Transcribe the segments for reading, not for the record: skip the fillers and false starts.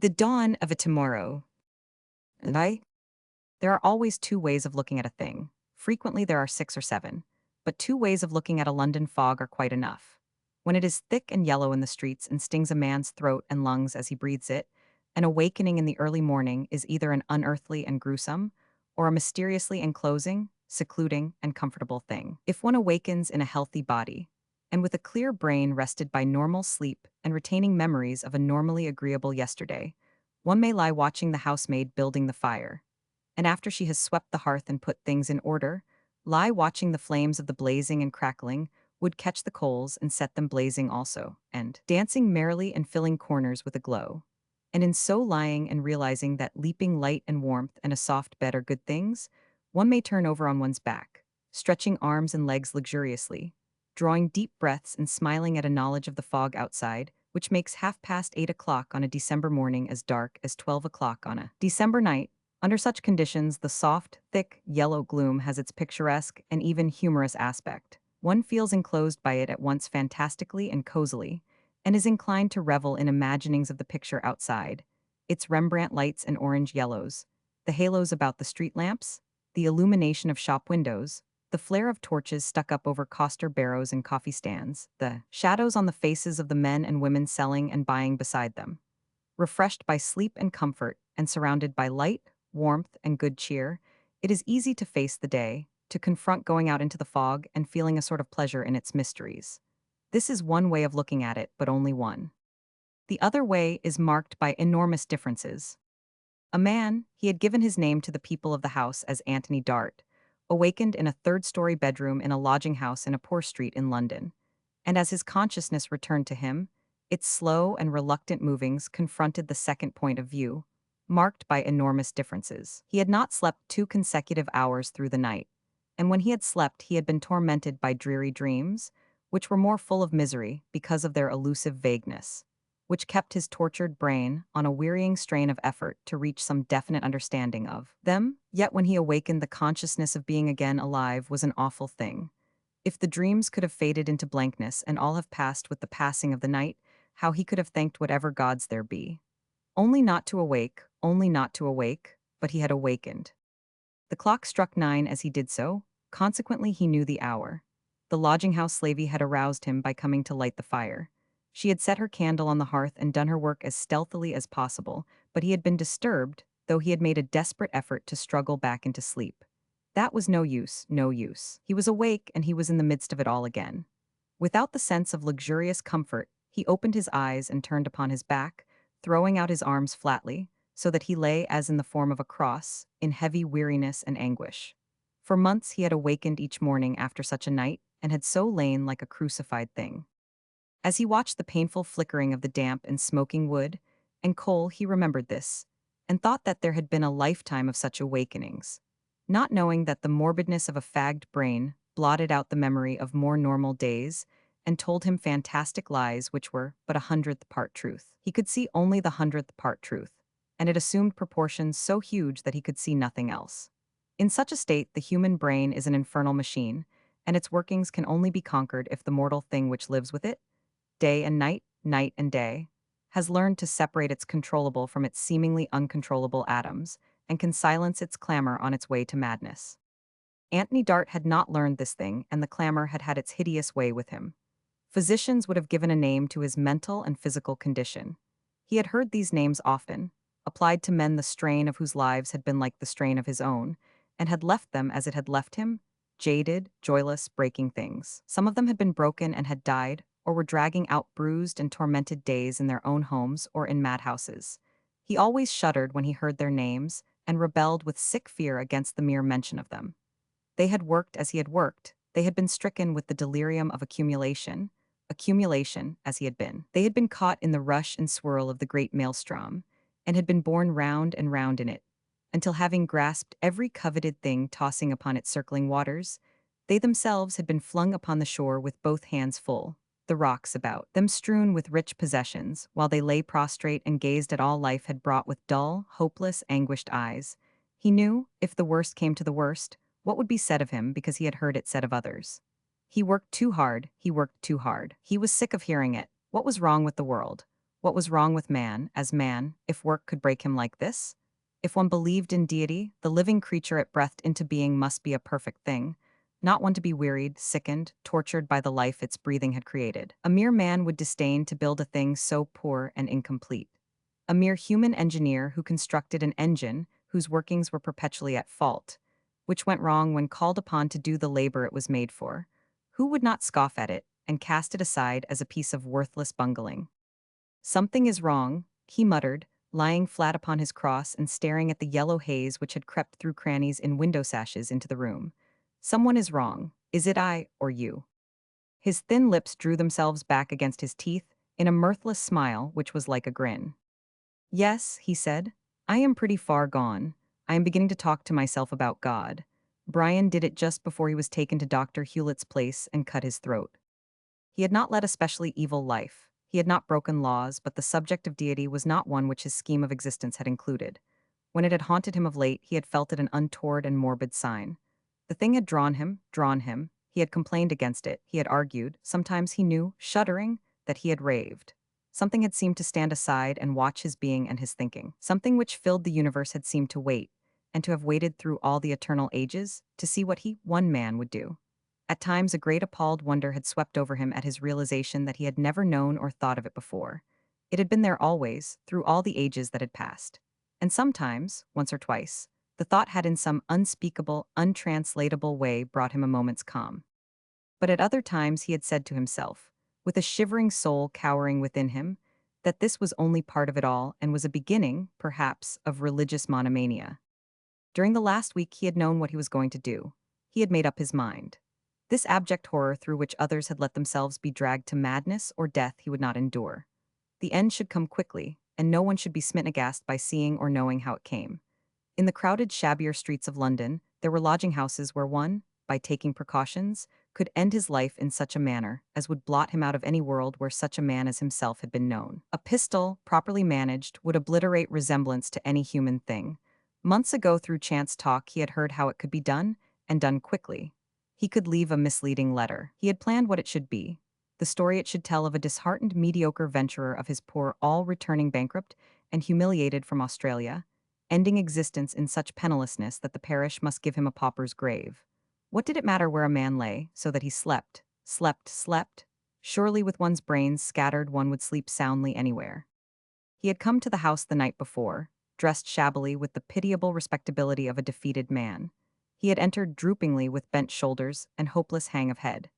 The dawn of a tomorrow. And there are always two ways of looking at a thing. Frequently there are six or seven. But two ways of looking at a London fog are quite enough. When it is thick and yellow in the streets and stings a man's throat and lungs as he breathes it, an awakening in the early morning is either an unearthly and gruesome, or a mysteriously enclosing, secluding, and comfortable thing. If one awakens in a healthy body, and with a clear brain rested by normal sleep and retaining memories of a normally agreeable yesterday, one may lie watching the housemaid building the fire, and after she has swept the hearth and put things in order, lie watching the flames of the blazing and crackling would catch the coals and set them blazing also, and dancing merrily and filling corners with a glow. And in so lying and realizing that leaping light and warmth and a soft bed are good things, one may turn over on one's back, stretching arms and legs luxuriously, drawing deep breaths and smiling at a knowledge of the fog outside, which makes 8:30 on a December morning as dark as 12 o'clock on a December night. Under such conditions, the soft, thick, yellow gloom has its picturesque and even humorous aspect. One feels enclosed by it at once fantastically and cozily, and is inclined to revel in imaginings of the picture outside, its Rembrandt lights and orange yellows, the halos about the street lamps, the illumination of shop windows, the flare of torches stuck up over coster barrows and coffee stands, the shadows on the faces of the men and women selling and buying beside them. Refreshed by sleep and comfort, and surrounded by light, warmth, and good cheer, it is easy to face the day, to confront going out into the fog and feeling a sort of pleasure in its mysteries. This is one way of looking at it, but only one. The other way is marked by enormous differences. A man, he had given his name to the people of the house as Anthony Dart, awakened in a third-story bedroom in a lodging house in a poor street in London. And as his consciousness returned to him, its slow and reluctant movings confronted the second point of view, marked by enormous differences. He had not slept 2 consecutive hours through the night, and when he had slept he had been tormented by dreary dreams, which were more full of misery because of their elusive vagueness, which kept his tortured brain on a wearying strain of effort to reach some definite understanding of them. Yet when he awakened, the consciousness of being again alive was an awful thing. If the dreams could have faded into blankness and all have passed with the passing of the night, how he could have thanked whatever gods there be. Only not to awake, but he had awakened. The clock struck 9 as he did so, consequently he knew the hour. The lodging-house slavey had aroused him by coming to light the fire. She had set her candle on the hearth and done her work as stealthily as possible, but he had been disturbed, though he had made a desperate effort to struggle back into sleep. That was no use, no use. He was awake and he was in the midst of it all again. Without the sense of luxurious comfort, he opened his eyes and turned upon his back, throwing out his arms flatly, so that he lay as in the form of a cross, in heavy weariness and anguish. For months he had awakened each morning after such a night, and had so lain like a crucified thing. As he watched the painful flickering of the damp and smoking wood and coal, he remembered this, and thought that there had been a lifetime of such awakenings, not knowing that the morbidness of a fagged brain blotted out the memory of more normal days and told him fantastic lies which were but 100th part truth. He could see only the 100th part truth, and it assumed proportions so huge that he could see nothing else. In such a state, the human brain is an infernal machine, and its workings can only be conquered if the mortal thing which lives with it, day and night, night and day, has learned to separate its controllable from its seemingly uncontrollable atoms, and can silence its clamor on its way to madness. Anthony Dart had not learned this thing, and the clamor had had its hideous way with him. Physicians would have given a name to his mental and physical condition. He had heard these names often, applied to men the strain of whose lives had been like the strain of his own, and had left them as it had left him, jaded, joyless, breaking things. Some of them had been broken and had died, or were dragging out bruised and tormented days in their own homes or in madhouses. He always shuddered when he heard their names, and rebelled with sick fear against the mere mention of them. They had worked as he had worked. They had been stricken with the delirium of accumulation as he had been. They had been caught in the rush and swirl of the great maelstrom, and had been borne round and round in it, until having grasped every coveted thing tossing upon its circling waters, they themselves had been flung upon the shore with both hands full, the rocks about them strewn with rich possessions, while they lay prostrate and gazed at all life had brought with dull, hopeless, anguished eyes. He knew, if the worst came to the worst, what would be said of him because he had heard it said of others. He worked too hard, he worked too hard. He was sick of hearing it. What was wrong with the world? What was wrong with man, as man, if work could break him like this? If one believed in deity, the living creature it breathed into being must be a perfect thing, not one to be wearied, sickened, tortured by the life its breathing had created. A mere man would disdain to build a thing so poor and incomplete. A mere human engineer who constructed an engine whose workings were perpetually at fault, which went wrong when called upon to do the labor it was made for. Who would not scoff at it and cast it aside as a piece of worthless bungling? Something is wrong, he muttered, lying flat upon his cross and staring at the yellow haze which had crept through crannies in window sashes into the room. Someone is wrong. Is it I or you? His thin lips drew themselves back against his teeth in a mirthless smile which was like a grin. Yes, he said, I am pretty far gone. I am beginning to talk to myself about God. Brian did it just before he was taken to Dr. Hewlett's place and cut his throat. He had not led a specially evil life. He had not broken laws, but the subject of deity was not one which his scheme of existence had included. When it had haunted him of late, he had felt it an untoward and morbid sign. The thing had drawn him, he had complained against it, he had argued, sometimes he knew, shuddering, that he had raved. Something had seemed to stand aside and watch his being and his thinking. Something which filled the universe had seemed to wait, and to have waited through all the eternal ages, to see what he, one man, would do. At times a great appalled wonder had swept over him at his realization that he had never known or thought of it before. It had been there always, through all the ages that had passed. And sometimes, once or twice, the thought had in some unspeakable, untranslatable way brought him a moment's calm. But at other times he had said to himself, with a shivering soul cowering within him, that this was only part of it all and was a beginning, perhaps, of religious monomania. During the last week he had known what he was going to do. He had made up his mind. This abject horror through which others had let themselves be dragged to madness or death he would not endure. The end should come quickly, and no one should be smitten aghast by seeing or knowing how it came. In the crowded, shabbier streets of London, there were lodging houses where one, by taking precautions, could end his life in such a manner as would blot him out of any world where such a man as himself had been known. A pistol, properly managed, would obliterate resemblance to any human thing. Months ago, through chance talk, he had heard how it could be done, and done quickly. He could leave a misleading letter. He had planned what it should be. The story it should tell of a disheartened, mediocre venturer of his poor all returning bankrupt and humiliated from Australia, ending existence in such pennilessness that the parish must give him a pauper's grave. What did it matter where a man lay, so that he slept? Surely with one's brains scattered one would sleep soundly anywhere. He had come to the house the night before, dressed shabbily with the pitiable respectability of a defeated man. He had entered droopingly with bent shoulders and hopeless hang of head.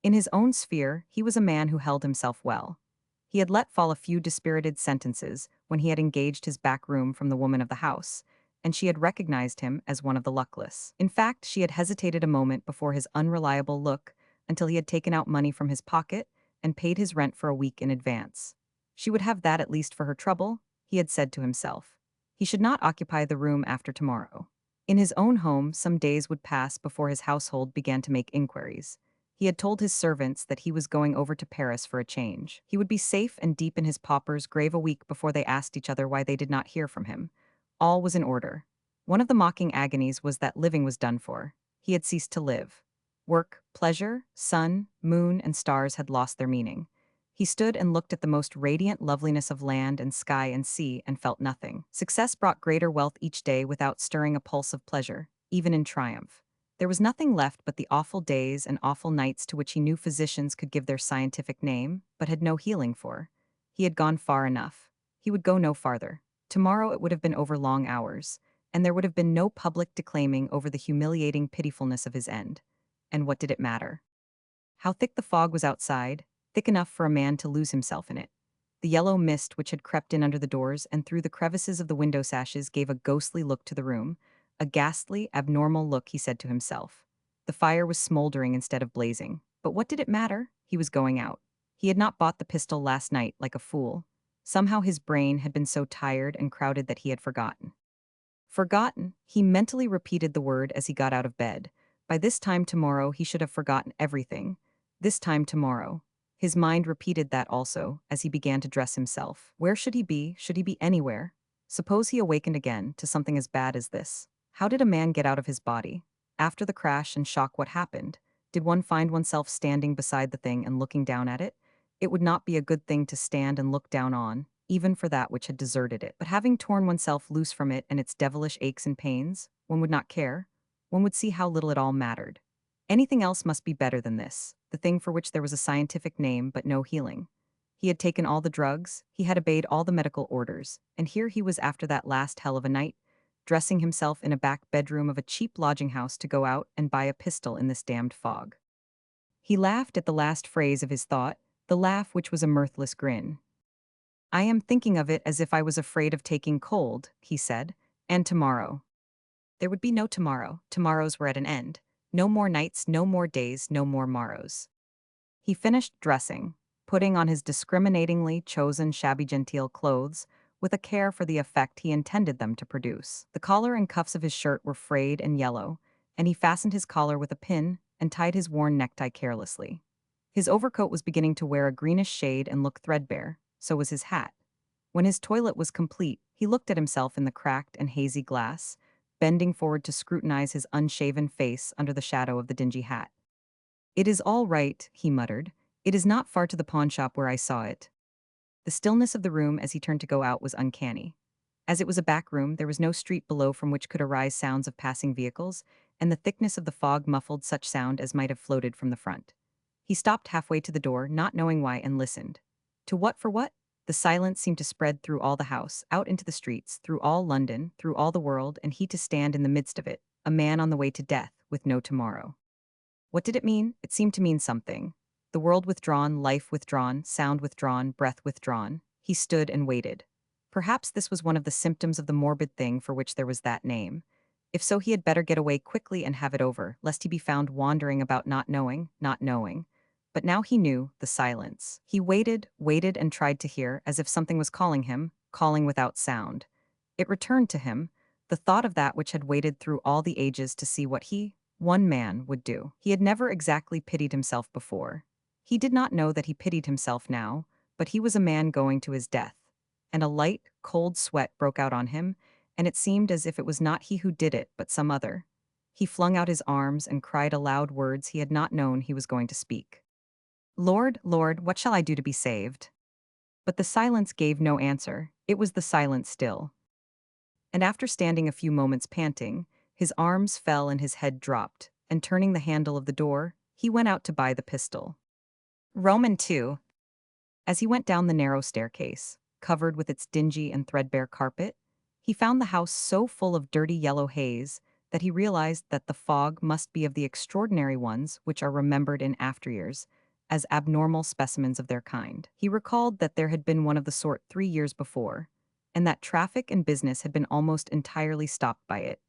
In his own sphere, he was a man who held himself well. He had let fall a few dispirited sentences when he had engaged his back room from the woman of the house, and she had recognized him as one of the luckless. In fact, she had hesitated a moment before his unreliable look until he had taken out money from his pocket and paid his rent for a week in advance. She would have that at least for her trouble, he had said to himself. He should not occupy the room after tomorrow. In his own home, some days would pass before his household began to make inquiries. He had told his servants that he was going over to Paris for a change. He would be safe and deep in his pauper's grave a week before they asked each other why they did not hear from him. All was in order. One of the mocking agonies was that living was done for. He had ceased to live. Work, pleasure, sun, moon, and stars had lost their meaning. He stood and looked at the most radiant loveliness of land and sky and sea and felt nothing. Success brought greater wealth each day without stirring a pulse of pleasure, even in triumph. There was nothing left but the awful days and awful nights to which he knew physicians could give their scientific name, but had no healing for. He had gone far enough. He would go no farther. Tomorrow it would have been over long hours, and there would have been no public declaiming over the humiliating pitifulness of his end. And what did it matter? How thick the fog was outside, thick enough for a man to lose himself in it. The yellow mist which had crept in under the doors and through the crevices of the window sashes gave a ghostly look to the room, a ghastly, abnormal look, he said to himself. The fire was smoldering instead of blazing. But what did it matter? He was going out. He had not bought the pistol last night like a fool. Somehow his brain had been so tired and crowded that he had forgotten. Forgotten, he mentally repeated the word as he got out of bed. By this time tomorrow he should have forgotten everything. This time tomorrow. His mind repeated that also, as he began to dress himself. Where should he be? Should he be anywhere? Suppose he awakened again to something as bad as this. How did a man get out of his body? After the crash and shock, what happened? Did one find oneself standing beside the thing and looking down at it? It would not be a good thing to stand and look down on, even for that which had deserted it. But having torn oneself loose from it and its devilish aches and pains, one would not care. One would see how little it all mattered. Anything else must be better than this, the thing for which there was a scientific name but no healing. He had taken all the drugs, he had obeyed all the medical orders, and here he was after that last hell of a night, dressing himself in a back bedroom of a cheap lodging house to go out and buy a pistol in this damned fog. He laughed at the last phrase of his thought, the laugh which was a mirthless grin. I am thinking of it as if I was afraid of taking cold, he said, and tomorrow. There would be no tomorrow, tomorrows were at an end. No more nights, no more days, no more morrows. He finished dressing, putting on his discriminatingly chosen shabby genteel clothes, with a care for the effect he intended them to produce. The collar and cuffs of his shirt were frayed and yellow, and he fastened his collar with a pin and tied his worn necktie carelessly. His overcoat was beginning to wear a greenish shade and look threadbare, so was his hat. When his toilet was complete, he looked at himself in the cracked and hazy glass, bending forward to scrutinize his unshaven face under the shadow of the dingy hat. It is all right, he muttered. It is not far to the pawnshop where I saw it. The stillness of the room as he turned to go out was uncanny. As it was a back room, there was no street below from which could arise sounds of passing vehicles, and the thickness of the fog muffled such sound as might have floated from the front. He stopped halfway to the door, not knowing why, and listened. To what for what? The silence seemed to spread through all the house, out into the streets, through all London, through all the world, and he to stand in the midst of it, a man on the way to death, with no tomorrow. What did it mean? It seemed to mean something. The world withdrawn, life withdrawn, sound withdrawn, breath withdrawn. He stood and waited. Perhaps this was one of the symptoms of the morbid thing for which there was that name. If so, he had better get away quickly and have it over, lest he be found wandering about not knowing, not knowing. But now he knew, the silence. He waited, waited, and tried to hear, as if something was calling him, calling without sound. It returned to him, the thought of that which had waited through all the ages to see what he, one man, would do. He had never exactly pitied himself before. He did not know that he pitied himself now, but he was a man going to his death. And a light, cold sweat broke out on him, and it seemed as if it was not he who did it, but some other. He flung out his arms and cried aloud words he had not known he was going to speak. Lord, Lord, what shall I do to be saved? But the silence gave no answer. It was the silence still. And after standing a few moments panting, his arms fell and his head dropped, and turning the handle of the door, he went out to buy the pistol. Roman 2. As he went down the narrow staircase, covered with its dingy and threadbare carpet, he found the house so full of dirty yellow haze that he realized that the fog must be of the extraordinary ones which are remembered in after years as abnormal specimens of their kind. He recalled that there had been one of the sort 3 years before, and that traffic and business had been almost entirely stopped by it,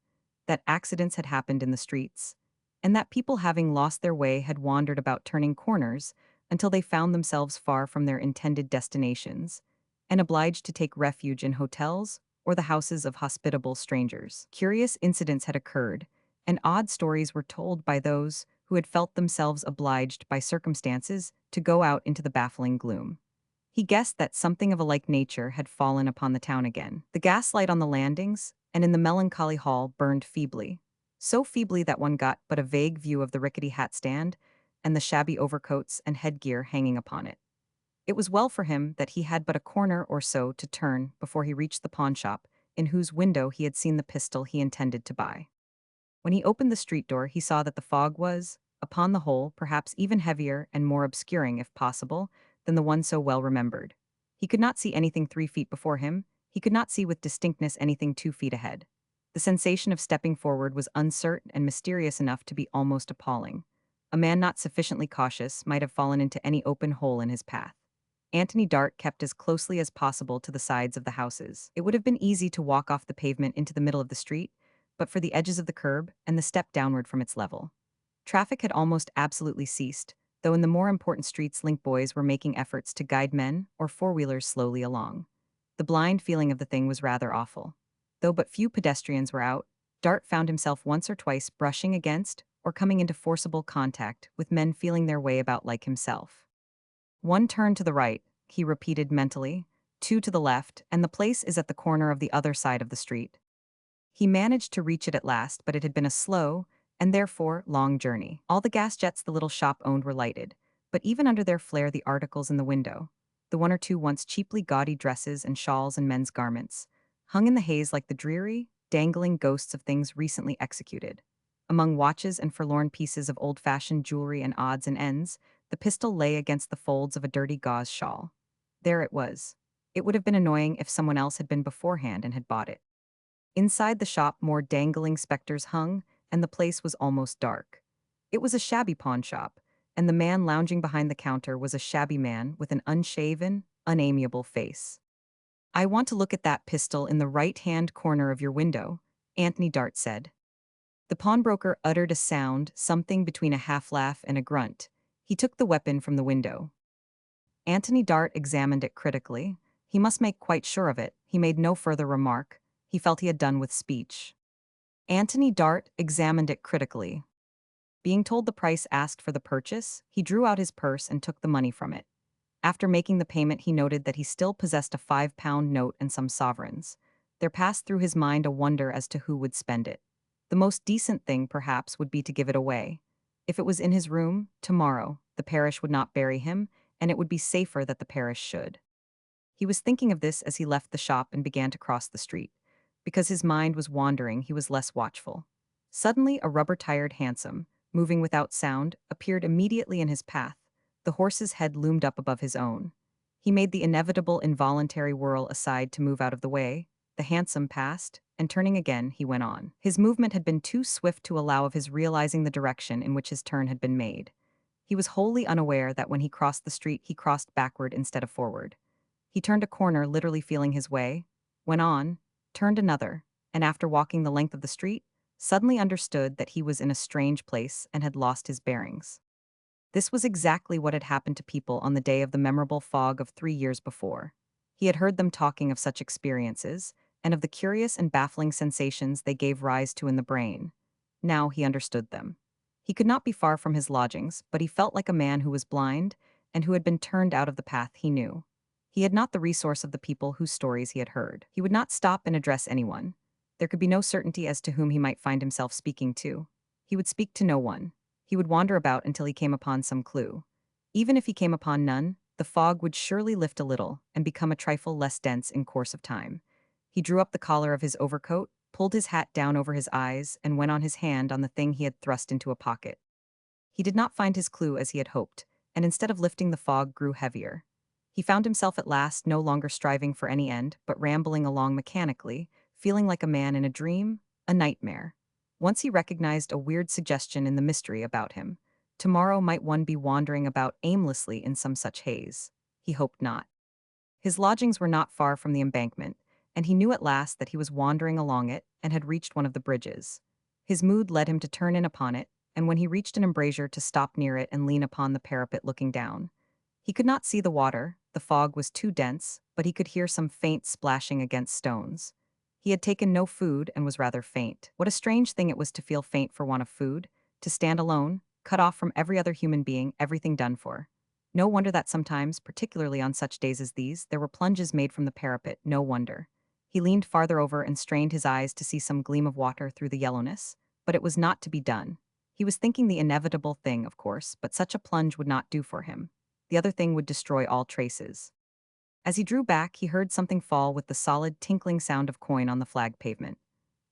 that accidents had happened in the streets, and that people having lost their way had wandered about turning corners until they found themselves far from their intended destinations, and obliged to take refuge in hotels or the houses of hospitable strangers. Curious incidents had occurred, and odd stories were told by those who had felt themselves obliged by circumstances to go out into the baffling gloom. He guessed that something of a like nature had fallen upon the town again. The gaslight on the landings and in the melancholy hall burned feebly, so feebly that one got but a vague view of the rickety hat stand and the shabby overcoats and headgear hanging upon it. It was well for him that he had but a corner or so to turn before he reached the pawnshop, in whose window he had seen the pistol he intended to buy. When he opened the street door, he saw that the fog was, upon the whole, perhaps even heavier and more obscuring, if possible, than the one so well remembered. He could not see anything 3 feet before him. He could not see with distinctness anything 2 feet ahead. The sensation of stepping forward was uncertain and mysterious enough to be almost appalling. A man not sufficiently cautious might have fallen into any open hole in his path. Anthony Dart kept as closely as possible to the sides of the houses. It would have been easy to walk off the pavement into the middle of the street, but for the edges of the curb and the step downward from its level. Traffic had almost absolutely ceased, though in the more important streets link boys were making efforts to guide men or four-wheelers slowly along. The blind feeling of the thing was rather awful. Though but few pedestrians were out, Dart found himself once or twice brushing against or coming into forcible contact with men feeling their way about like himself. 1 turn to the right, he repeated mentally, 2 to the left, and the place is at the corner of the other side of the street. He managed to reach it at last, but it had been a slow, and therefore long journey. All the gas jets the little shop owned were lighted, but even under their flare the articles in the window, the one or two once cheaply gaudy dresses and shawls and men's garments, hung in the haze like the dreary, dangling ghosts of things recently executed. Among watches and forlorn pieces of old-fashioned jewelry and odds and ends, the pistol lay against the folds of a dirty gauze shawl. There it was. It would have been annoying if someone else had been beforehand and had bought it. Inside the shop, more dangling specters hung, and the place was almost dark. It was a shabby pawn shop, and the man lounging behind the counter was a shabby man with an unshaven, unamiable face. "I want to look at that pistol in the right-hand corner of your window," Anthony Dart said. The pawnbroker uttered a sound, something between a half-laugh and a grunt. He took the weapon from the window. Anthony Dart examined it critically. He must make quite sure of it. He made no further remark. He felt he had done with speech. Anthony Dart examined it critically. Being told the price asked for the purchase, he drew out his purse and took the money from it. After making the payment, he noted that he still possessed a £5 note and some sovereigns. There passed through his mind a wonder as to who would spend it. The most decent thing, perhaps, would be to give it away. If it was in his room, tomorrow, the parish would not bury him, and it would be safer that the parish should. He was thinking of this as he left the shop and began to cross the street. Because his mind was wandering, he was less watchful. Suddenly, a rubber-tired hansom, moving without sound, appeared immediately in his path. The horse's head loomed up above his own. He made the inevitable involuntary whirl aside to move out of the way. The hansom passed, and turning again, he went on. His movement had been too swift to allow of his realizing the direction in which his turn had been made. He was wholly unaware that when he crossed the street, he crossed backward instead of forward. He turned a corner, literally feeling his way, went on, turned another, and after walking the length of the street, suddenly understood that he was in a strange place and had lost his bearings. This was exactly what had happened to people on the day of the memorable fog of 3 years before. He had heard them talking of such experiences, and of the curious and baffling sensations they gave rise to in the brain. Now he understood them. He could not be far from his lodgings, but he felt like a man who was blind and who had been turned out of the path he knew. He had not the resource of the people whose stories he had heard. He would not stop and address anyone. There could be no certainty as to whom he might find himself speaking to. He would speak to no one. He would wander about until he came upon some clue. Even if he came upon none, the fog would surely lift a little and become a trifle less dense in course of time. He drew up the collar of his overcoat, pulled his hat down over his eyes, and went on his hand on the thing he had thrust into a pocket. He did not find his clue as he had hoped, and instead of lifting, the fog grew heavier. He found himself at last no longer striving for any end, but rambling along mechanically, feeling like a man in a dream, a nightmare. Once he recognized a weird suggestion in the mystery about him. Tomorrow might one be wandering about aimlessly in some such haze. He hoped not. His lodgings were not far from the embankment, and he knew at last that he was wandering along it and had reached one of the bridges. His mood led him to turn in upon it, and when he reached an embrasure, to stop near it and lean upon the parapet looking down. He could not see the water, the fog was too dense, but he could hear some faint splashing against stones. He had taken no food and was rather faint. What a strange thing it was to feel faint for want of food, to stand alone, cut off from every other human being, everything done for. No wonder that sometimes, particularly on such days as these, there were plunges made from the parapet, no wonder. He leaned farther over and strained his eyes to see some gleam of water through the yellowness, but it was not to be done. He was thinking the inevitable thing, of course, but such a plunge would not do for him. The other thing would destroy all traces. As he drew back, he heard something fall with the solid, tinkling sound of coin on the flagged pavement.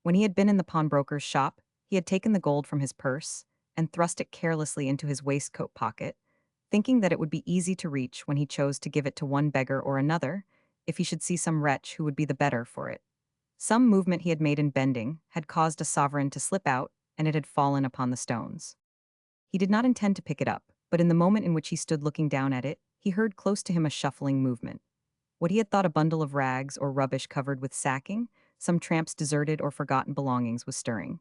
When he had been in the pawnbroker's shop, he had taken the gold from his purse and thrust it carelessly into his waistcoat pocket, thinking that it would be easy to reach when he chose to give it to one beggar or another, if he should see some wretch who would be the better for it. Some movement he had made in bending had caused a sovereign to slip out, and it had fallen upon the stones. He did not intend to pick it up, but in the moment in which he stood looking down at it, he heard close to him a shuffling movement. What he had thought a bundle of rags or rubbish covered with sacking, some tramp's deserted or forgotten belongings, was stirring.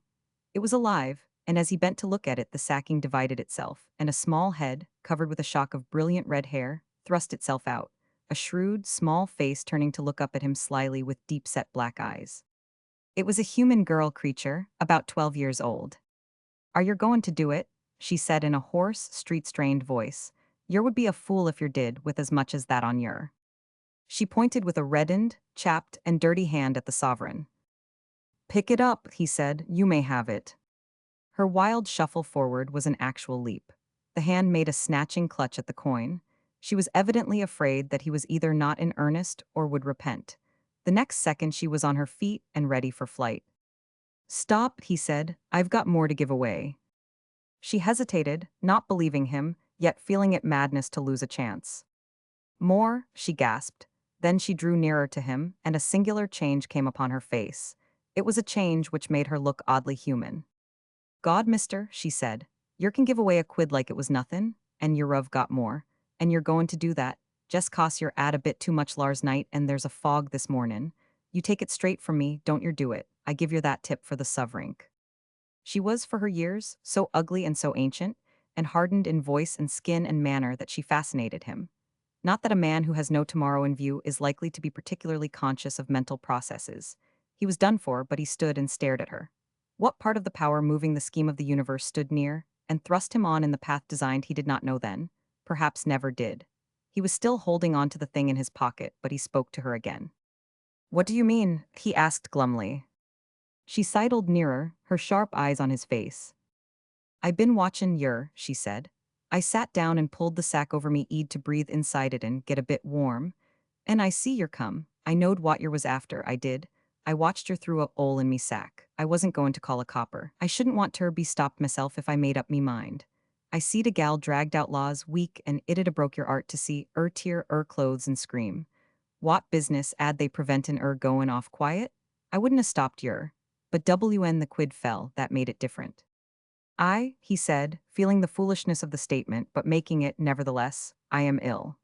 It was alive, and as he bent to look at it, the sacking divided itself, and a small head, covered with a shock of brilliant red hair, thrust itself out, a shrewd, small face turning to look up at him slyly with deep-set black eyes. It was a human girl creature, about 12 years old. "Are yer goin' to do it?" she said in a hoarse, street-strained voice. "Yer would be a fool if yer did, with as much as that on yer." She pointed with a reddened, chapped, and dirty hand at the sovereign. "Pick it up," he said, "you may have it." Her wild shuffle forward was an actual leap. The hand made a snatching clutch at the coin. She was evidently afraid that he was either not in earnest or would repent. The next second she was on her feet and ready for flight. "Stop," he said, "I've got more to give away." She hesitated, not believing him, yet feeling it madness to lose a chance. "More," she gasped. Then she drew nearer to him, and a singular change came upon her face. It was a change which made her look oddly human. "God, mister," she said, "yer can give away a quid like it was nothin', and yer've got more, and you're goin' to do that, just 'cause you're 'ad a bit too much lars night and there's a fog this mornin'. You take it straight from me, don't yer do it. I give yer that tip for the suvrink." She was, for her years, so ugly and so ancient, and hardened in voice and skin and manner that she fascinated him. Not that a man who has no tomorrow in view is likely to be particularly conscious of mental processes. He was done for, but he stood and stared at her. What part of the power moving the scheme of the universe stood near, and thrust him on in the path designed he did not know then, perhaps never did. He was still holding on to the thing in his pocket, but he spoke to her again. "What do you mean?" he asked glumly. She sidled nearer, her sharp eyes on his face. "I been watchin' yer," she said. "I sat down and pulled the sack over me eed to breathe inside it and get a bit warm. And I see yer come. I knowed what yer was after, I did. I watched yer through a 'ole in me sack. I wasn't goin' to call a copper. I shouldn't want ter be stopped myself if I made up me mind. I seed a gal dragged out laws weak and it'd a broke your 'art to see tear clothes and scream. What business 'ad they preventin' goin' off quiet? I wouldn't a stopped yer. But WN the quid fell, that made it different." He said, feeling the foolishness of the statement, but making it, nevertheless, "I am ill."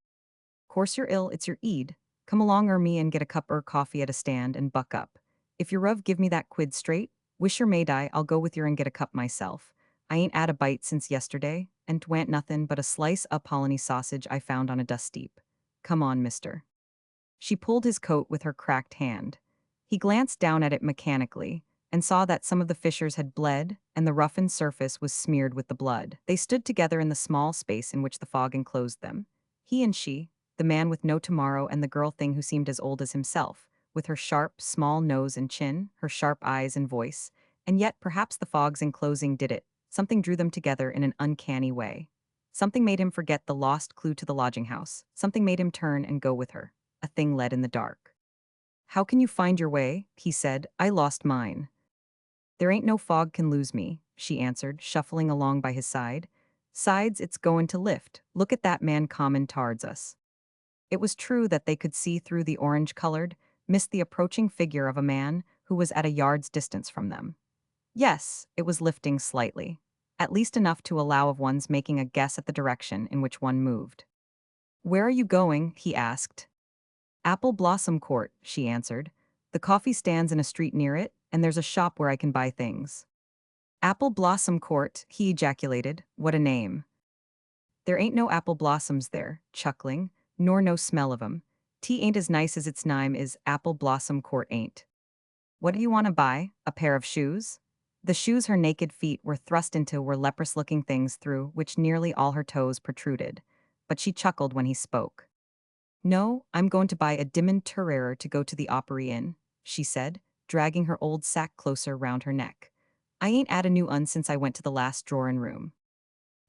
"Course you're ill, it's your eed. Come along me and get a cup coffee at a stand and buck up. If your ruv give me that quid straight, wish yer may die, I'll go with yer and get a cup myself. I ain't 'ad a bite since yesterday, and 'twant nothin' but a slice o' Polony sausage I found on a dust heap. Come on, mister." She pulled his coat with her cracked hand. He glanced down at it mechanically, and saw that some of the fissures had bled, and the roughened surface was smeared with the blood. They stood together in the small space in which the fog enclosed them. He and she, the man with no tomorrow and the girl thing who seemed as old as himself, with her sharp, small nose and chin, her sharp eyes and voice, and yet perhaps the fog's enclosing did it. Something drew them together in an uncanny way. Something made him forget the lost clue to the lodging house. Something made him turn and go with her. A thing led in the dark. "How can you find your way?" he said. "I lost mine." "There ain't no fog can lose me," she answered, shuffling along by his side. "Sides, it's goin' to lift. Look at that man comin' tards us." It was true that they could see through the orange-colored, mist the approaching figure of a man who was at a yard's distance from them. Yes, it was lifting slightly, at least enough to allow of one's making a guess at the direction in which one moved. "Where are you going?" he asked. "Apple Blossom Court," she answered. "The coffee stands in a street near it, and there's a shop where I can buy things." "Apple Blossom Court," he ejaculated. "What a name." "There ain't no apple blossoms there," chuckling, "nor no smell of 'em. Tea ain't as nice as its name is, Apple Blossom Court ain't." "What do you want to buy? A pair of shoes?" The shoes her naked feet were thrust into were leprous-looking things through which nearly all her toes protruded, but she chuckled when he spoke. "No, I'm going to buy a Dimond Turrerer to go to the Opry Inn," she said, dragging her old sack closer round her neck. "I ain't 'ad a new un since I went to the last drawin' room."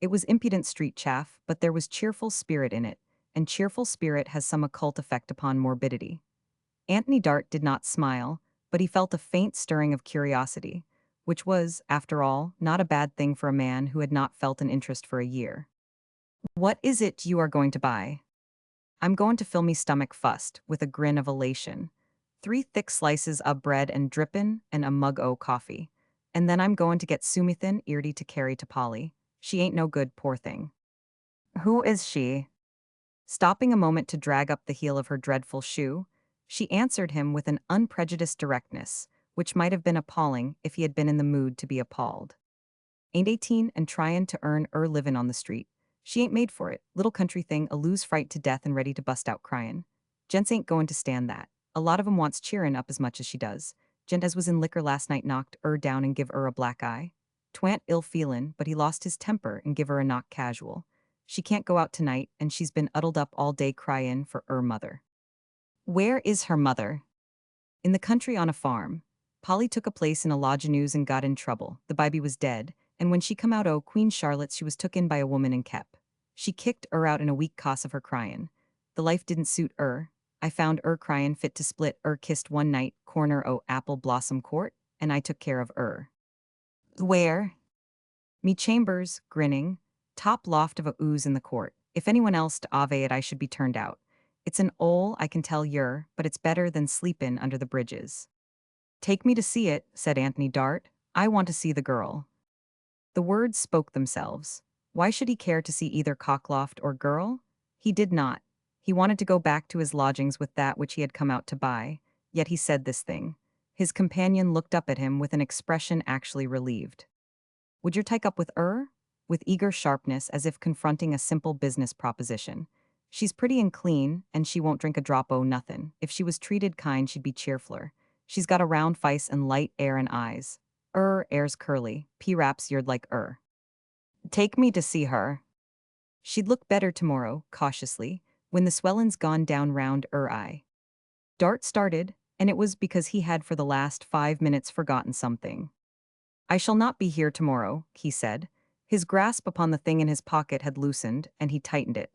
It was impudent street chaff, but there was cheerful spirit in it, and cheerful spirit has some occult effect upon morbidity. Anthony Dart did not smile, but he felt a faint stirring of curiosity, which was, after all, not a bad thing for a man who had not felt an interest for a year. "What is it you are going to buy?" "I'm goin' to fill me stomach fust," with a grin of elation. "3 thick slices o' bread and drippin', and a mug o' coffee. And then I'm goin' to get Sumithin Eardy to carry to Polly. She ain't no good, poor thing." "Who is she?" Stopping a moment to drag up the heel of her dreadful shoe, she answered him with an unprejudiced directness, which might have been appalling if he had been in the mood to be appalled. "Ain't 18 and tryin' to earn livin' on the street. She ain't made for it, little country thing, a lose fright to death and ready to bust out cryin'. Gents ain't goin' to stand that. A lot of 'em wants cheerin' up as much as she does. Gent as was in liquor last night knocked down and give a black eye. 'Twant ill feelin', but he lost his temper and give her a knock casual. She can't go out tonight, and she's been 'uddled up all day cryin' for mother." "Where is her mother?" "In the country on a farm. Polly took a place in a lodge-news and got in trouble. The baby was dead, and when she come out o' Queen Charlotte's she was took in by a woman and kep. She kicked out in a weak coss of her cryin'. The life didn't suit I found cryin' fit to split kissed one night, corner o' apple blossom court, and I took care of Where? Me chambers, grinning, top loft of a ooze in the court. If anyone else to ave it I should be turned out. It's an ole, I can tell yer, but it's better than sleepin' under the bridges. Take me to see it, said Anthony Dart. I want to see the girl. The words spoke themselves. Why should he care to see either cockloft or girl? He did not. He wanted to go back to his lodgings with that which he had come out to buy, yet he said this thing. His companion looked up at him with an expression actually relieved. Would you take up with With eager sharpness, as if confronting a simple business proposition. She's pretty and clean, and she won't drink a drop o' nothin'. If she was treated kind, she'd be cheerfler. She's got a round face and light air and eyes. Air's curly, p-raps yeared like Take me to see her. She'd look better tomorrow, cautiously, when the swellin's gone down round eye. Dart started, and it was because he had for the last 5 minutes forgotten something. I shall not be here tomorrow, he said. His grasp upon the thing in his pocket had loosened, and he tightened it.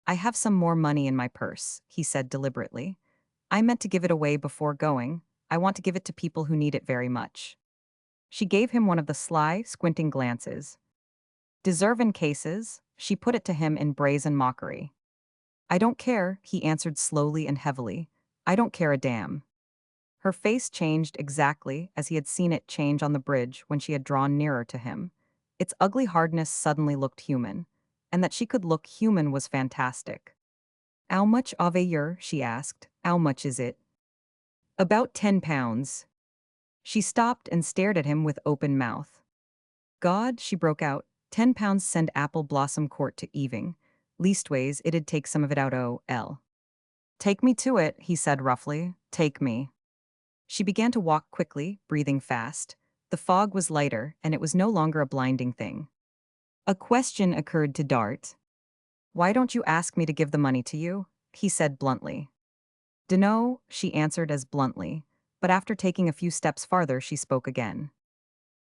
I have some more money in my purse, he said deliberately. I meant to give it away before going. I want to give it to people who need it very much. She gave him one of the sly, squinting glances. Deservin' cases, she put it to him in brazen mockery. I don't care, he answered slowly and heavily. I don't care a damn. Her face changed exactly as he had seen it change on the bridge when she had drawn nearer to him. Its ugly hardness suddenly looked human, and that she could look human was fantastic. "'Ow much ave yer?" she asked. "'Ow much is it?" "About £10. She stopped and stared at him with open mouth. "God," she broke out, £10 send Apple Blossom Court to Eving. Leastways, it'd take some of it out o' Take me to it, he said roughly. Take me. She began to walk quickly, breathing fast. The fog was lighter, and it was no longer a blinding thing. A question occurred to Dart. Why don't you ask me to give the money to you? He said bluntly. Dunno, she answered as bluntly, but after taking a few steps farther she spoke again.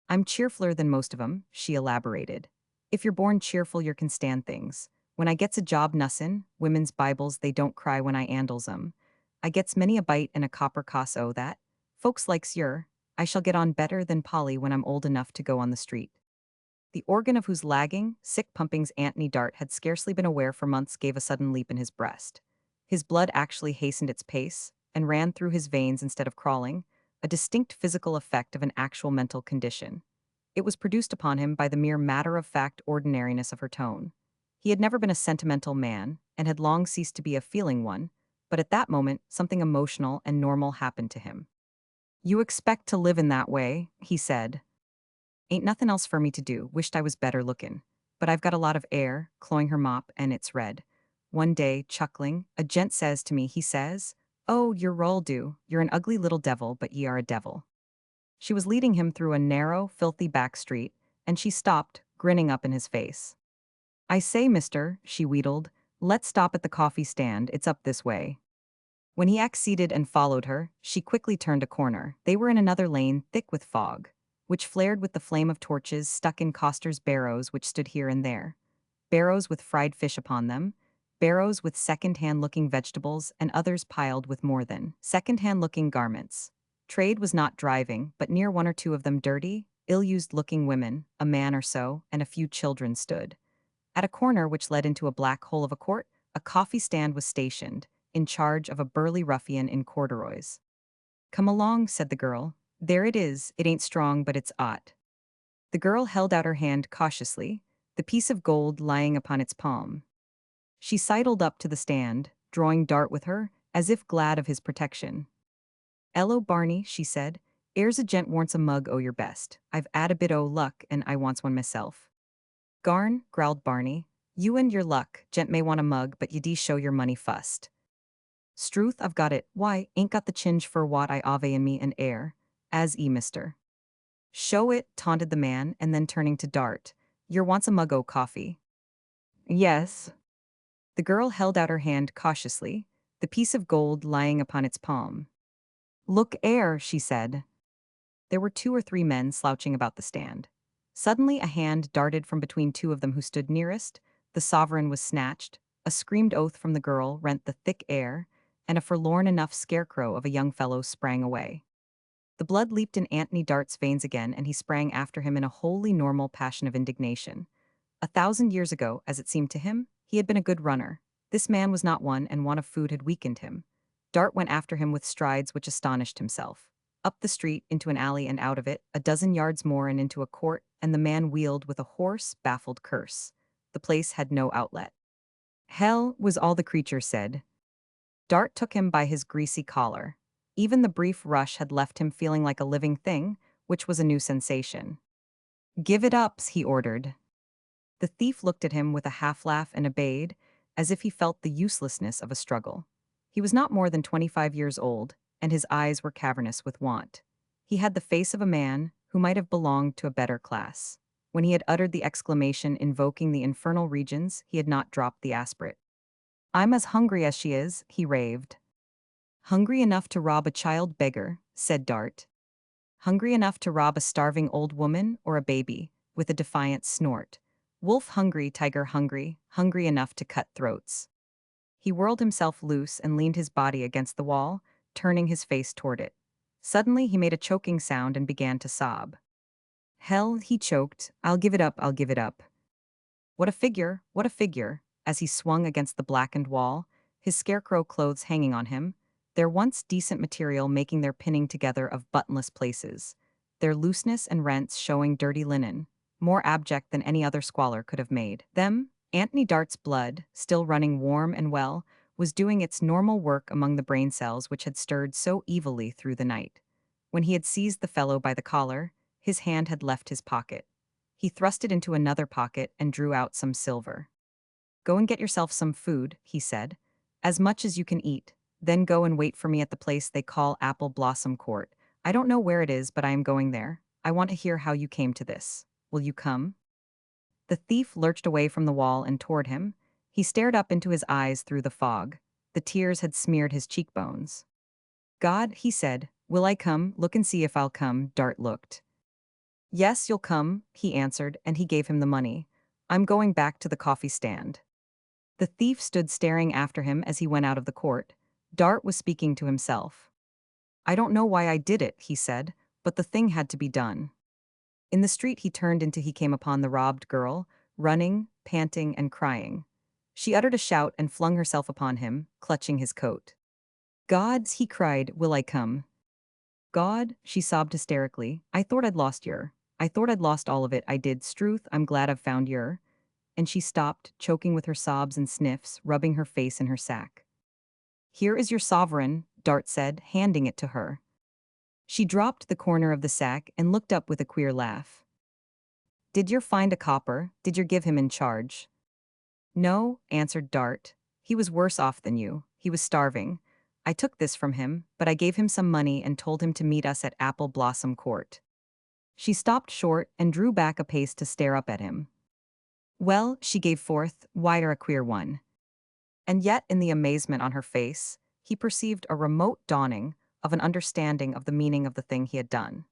I'm cheerfuler than most of 'em, she elaborated. If you're born cheerful you can stand things. When I gets a job nussin', women's Bibles they don't cry when I 'andles 'em. I gets many a bite and a copper coss o' that. Folks likes yer. I shall get on better than Polly when I'm old enough to go on the street. The organ of whose lagging, sick pumpings Anthony Dart had scarcely been aware for months gave a sudden leap in his breast. His blood actually hastened its pace, and ran through his veins instead of crawling, a distinct physical effect of an actual mental condition. It was produced upon him by the mere matter-of-fact ordinariness of her tone. He had never been a sentimental man, and had long ceased to be a feeling one, but at that moment something emotional and normal happened to him. You expect to live in that way, he said. Ain't nothing else for me to do, wished I was better lookin'. But I've got a lot of air, clawing her mop, and it's red. One day, chuckling, a gent says to me, he says, Oh, you're roll do, you're an ugly little devil, but ye are a devil. She was leading him through a narrow, filthy back street, and she stopped, grinning up in his face. I say, mister, she wheedled, let's stop at the coffee stand, it's up this way. When he acceded and followed her, she quickly turned a corner. They were in another lane, thick with fog, which flared with the flame of torches stuck in costers' barrows which stood here and there. Barrows with fried fish upon them, barrows with second-hand looking vegetables, and others piled with more than second-hand looking garments. Trade was not driving, but near one or two of them dirty, ill-used looking women, a man or so, and a few children stood. At a corner which led into a black hole of a court, a coffee stand was stationed, in charge of a burly ruffian in corduroys. Come along, said the girl. There it is, it ain't strong but it's 'ot. The girl held out her hand cautiously, the piece of gold lying upon its palm. She sidled up to the stand, drawing Dart with her, as if glad of his protection. "'Ello, Barney," she said. "'Ere's a gent wants a mug o' your best. I've 'ad a bit o' luck and I wants one myself." "Garn," growled Barney. "You and your luck, gent may want a mug, but ye show your money fust." "Struth, I've got it. Why, ain't got the chinge for what I ave in me and air. As mister." "Show it," taunted the man, and then turning to Dart. "Yer wants a mug o' coffee." "Yes." The girl held out her hand cautiously, the piece of gold lying upon its palm. "Look 'ere," she said. There were 2 or 3 men slouching about the stand. Suddenly a hand darted from between 2 of them who stood nearest, The sovereign was snatched, a screamed oath from the girl rent the thick air, and a forlorn enough scarecrow of a young fellow sprang away. The blood leaped in Anthony Dart's veins again, and he sprang after him in a wholly normal passion of indignation. 1,000 years ago, as it seemed to him, he had been a good runner. This man was not one, and want of food had weakened him. Dart went after him with strides which astonished himself. Up the street, into an alley and out of it, a dozen yards more and into a court, and the man wheeled with a hoarse, baffled curse. The place had no outlet. Hell was all the creature said. Dart took him by his greasy collar. Even the brief rush had left him feeling like a living thing, which was a new sensation. Give it up, he ordered. The thief looked at him with a half-laugh and obeyed, as if he felt the uselessness of a struggle. He was not more than 25 years old, and his eyes were cavernous with want. He had the face of a man who might have belonged to a better class. When he had uttered the exclamation invoking the infernal regions, he had not dropped the aspirate. I'm as hungry as she is, he raved. Hungry enough to rob a child beggar, said Dart. Hungry enough to rob a starving old woman or a baby, with a defiant snort. Wolf hungry, tiger hungry, hungry enough to cut throats. He whirled himself loose and leaned his body against the wall, turning his face toward it. Suddenly he made a choking sound and began to sob. Hell, he choked, I'll give it up, I'll give it up. What a figure, what a figure, as he swung against the blackened wall, his scarecrow clothes hanging on him, their once decent material making their pinning together of buttonless places, their looseness and rents showing dirty linen, more abject than any other squalor could have made them. Anthony Dart's blood, still running warm and well, was doing its normal work among the brain cells which had stirred so evilly through the night. When he had seized the fellow by the collar, his hand had left his pocket. He thrust it into another pocket and drew out some silver. Go and get yourself some food, he said, as much as you can eat. Then go and wait for me at the place they call Apple Blossom Court. I don't know where it is, but I am going there. I want to hear how you came to this. Will you come? The thief lurched away from the wall and toward him. He stared up into his eyes through the fog. The tears had smeared his cheekbones. God, he said, will I come? Look and see if I'll come. Dart looked. Yes, you'll come, he answered, and he gave him the money. I'm going back to the coffee stand. The thief stood staring after him as he went out of the court. Dart was speaking to himself. I don't know why I did it, he said, but the thing had to be done. In the street he turned into he came upon the robbed girl, running, panting, and crying. She uttered a shout and flung herself upon him, clutching his coat. Gods, he cried, will I come? God, she sobbed hysterically, I thought I'd lost yer. I thought I'd lost all of it, I did. Struth, I'm glad I've found yer. And she stopped, choking with her sobs and sniffs, rubbing her face in her sack. Here is your sovereign, Dart said, handing it to her. She dropped the corner of the sack and looked up with a queer laugh. Did yer find a copper? Did yer give him in charge? No, answered Dart. He was worse off than you. He was starving. I took this from him, but I gave him some money and told him to meet us at Apple Blossom Court. She stopped short and drew back a pace to stare up at him. Well, she gave forth, wider a queer one. And yet, in the amazement on her face, he perceived a remote dawning of an understanding of the meaning of the thing he had done.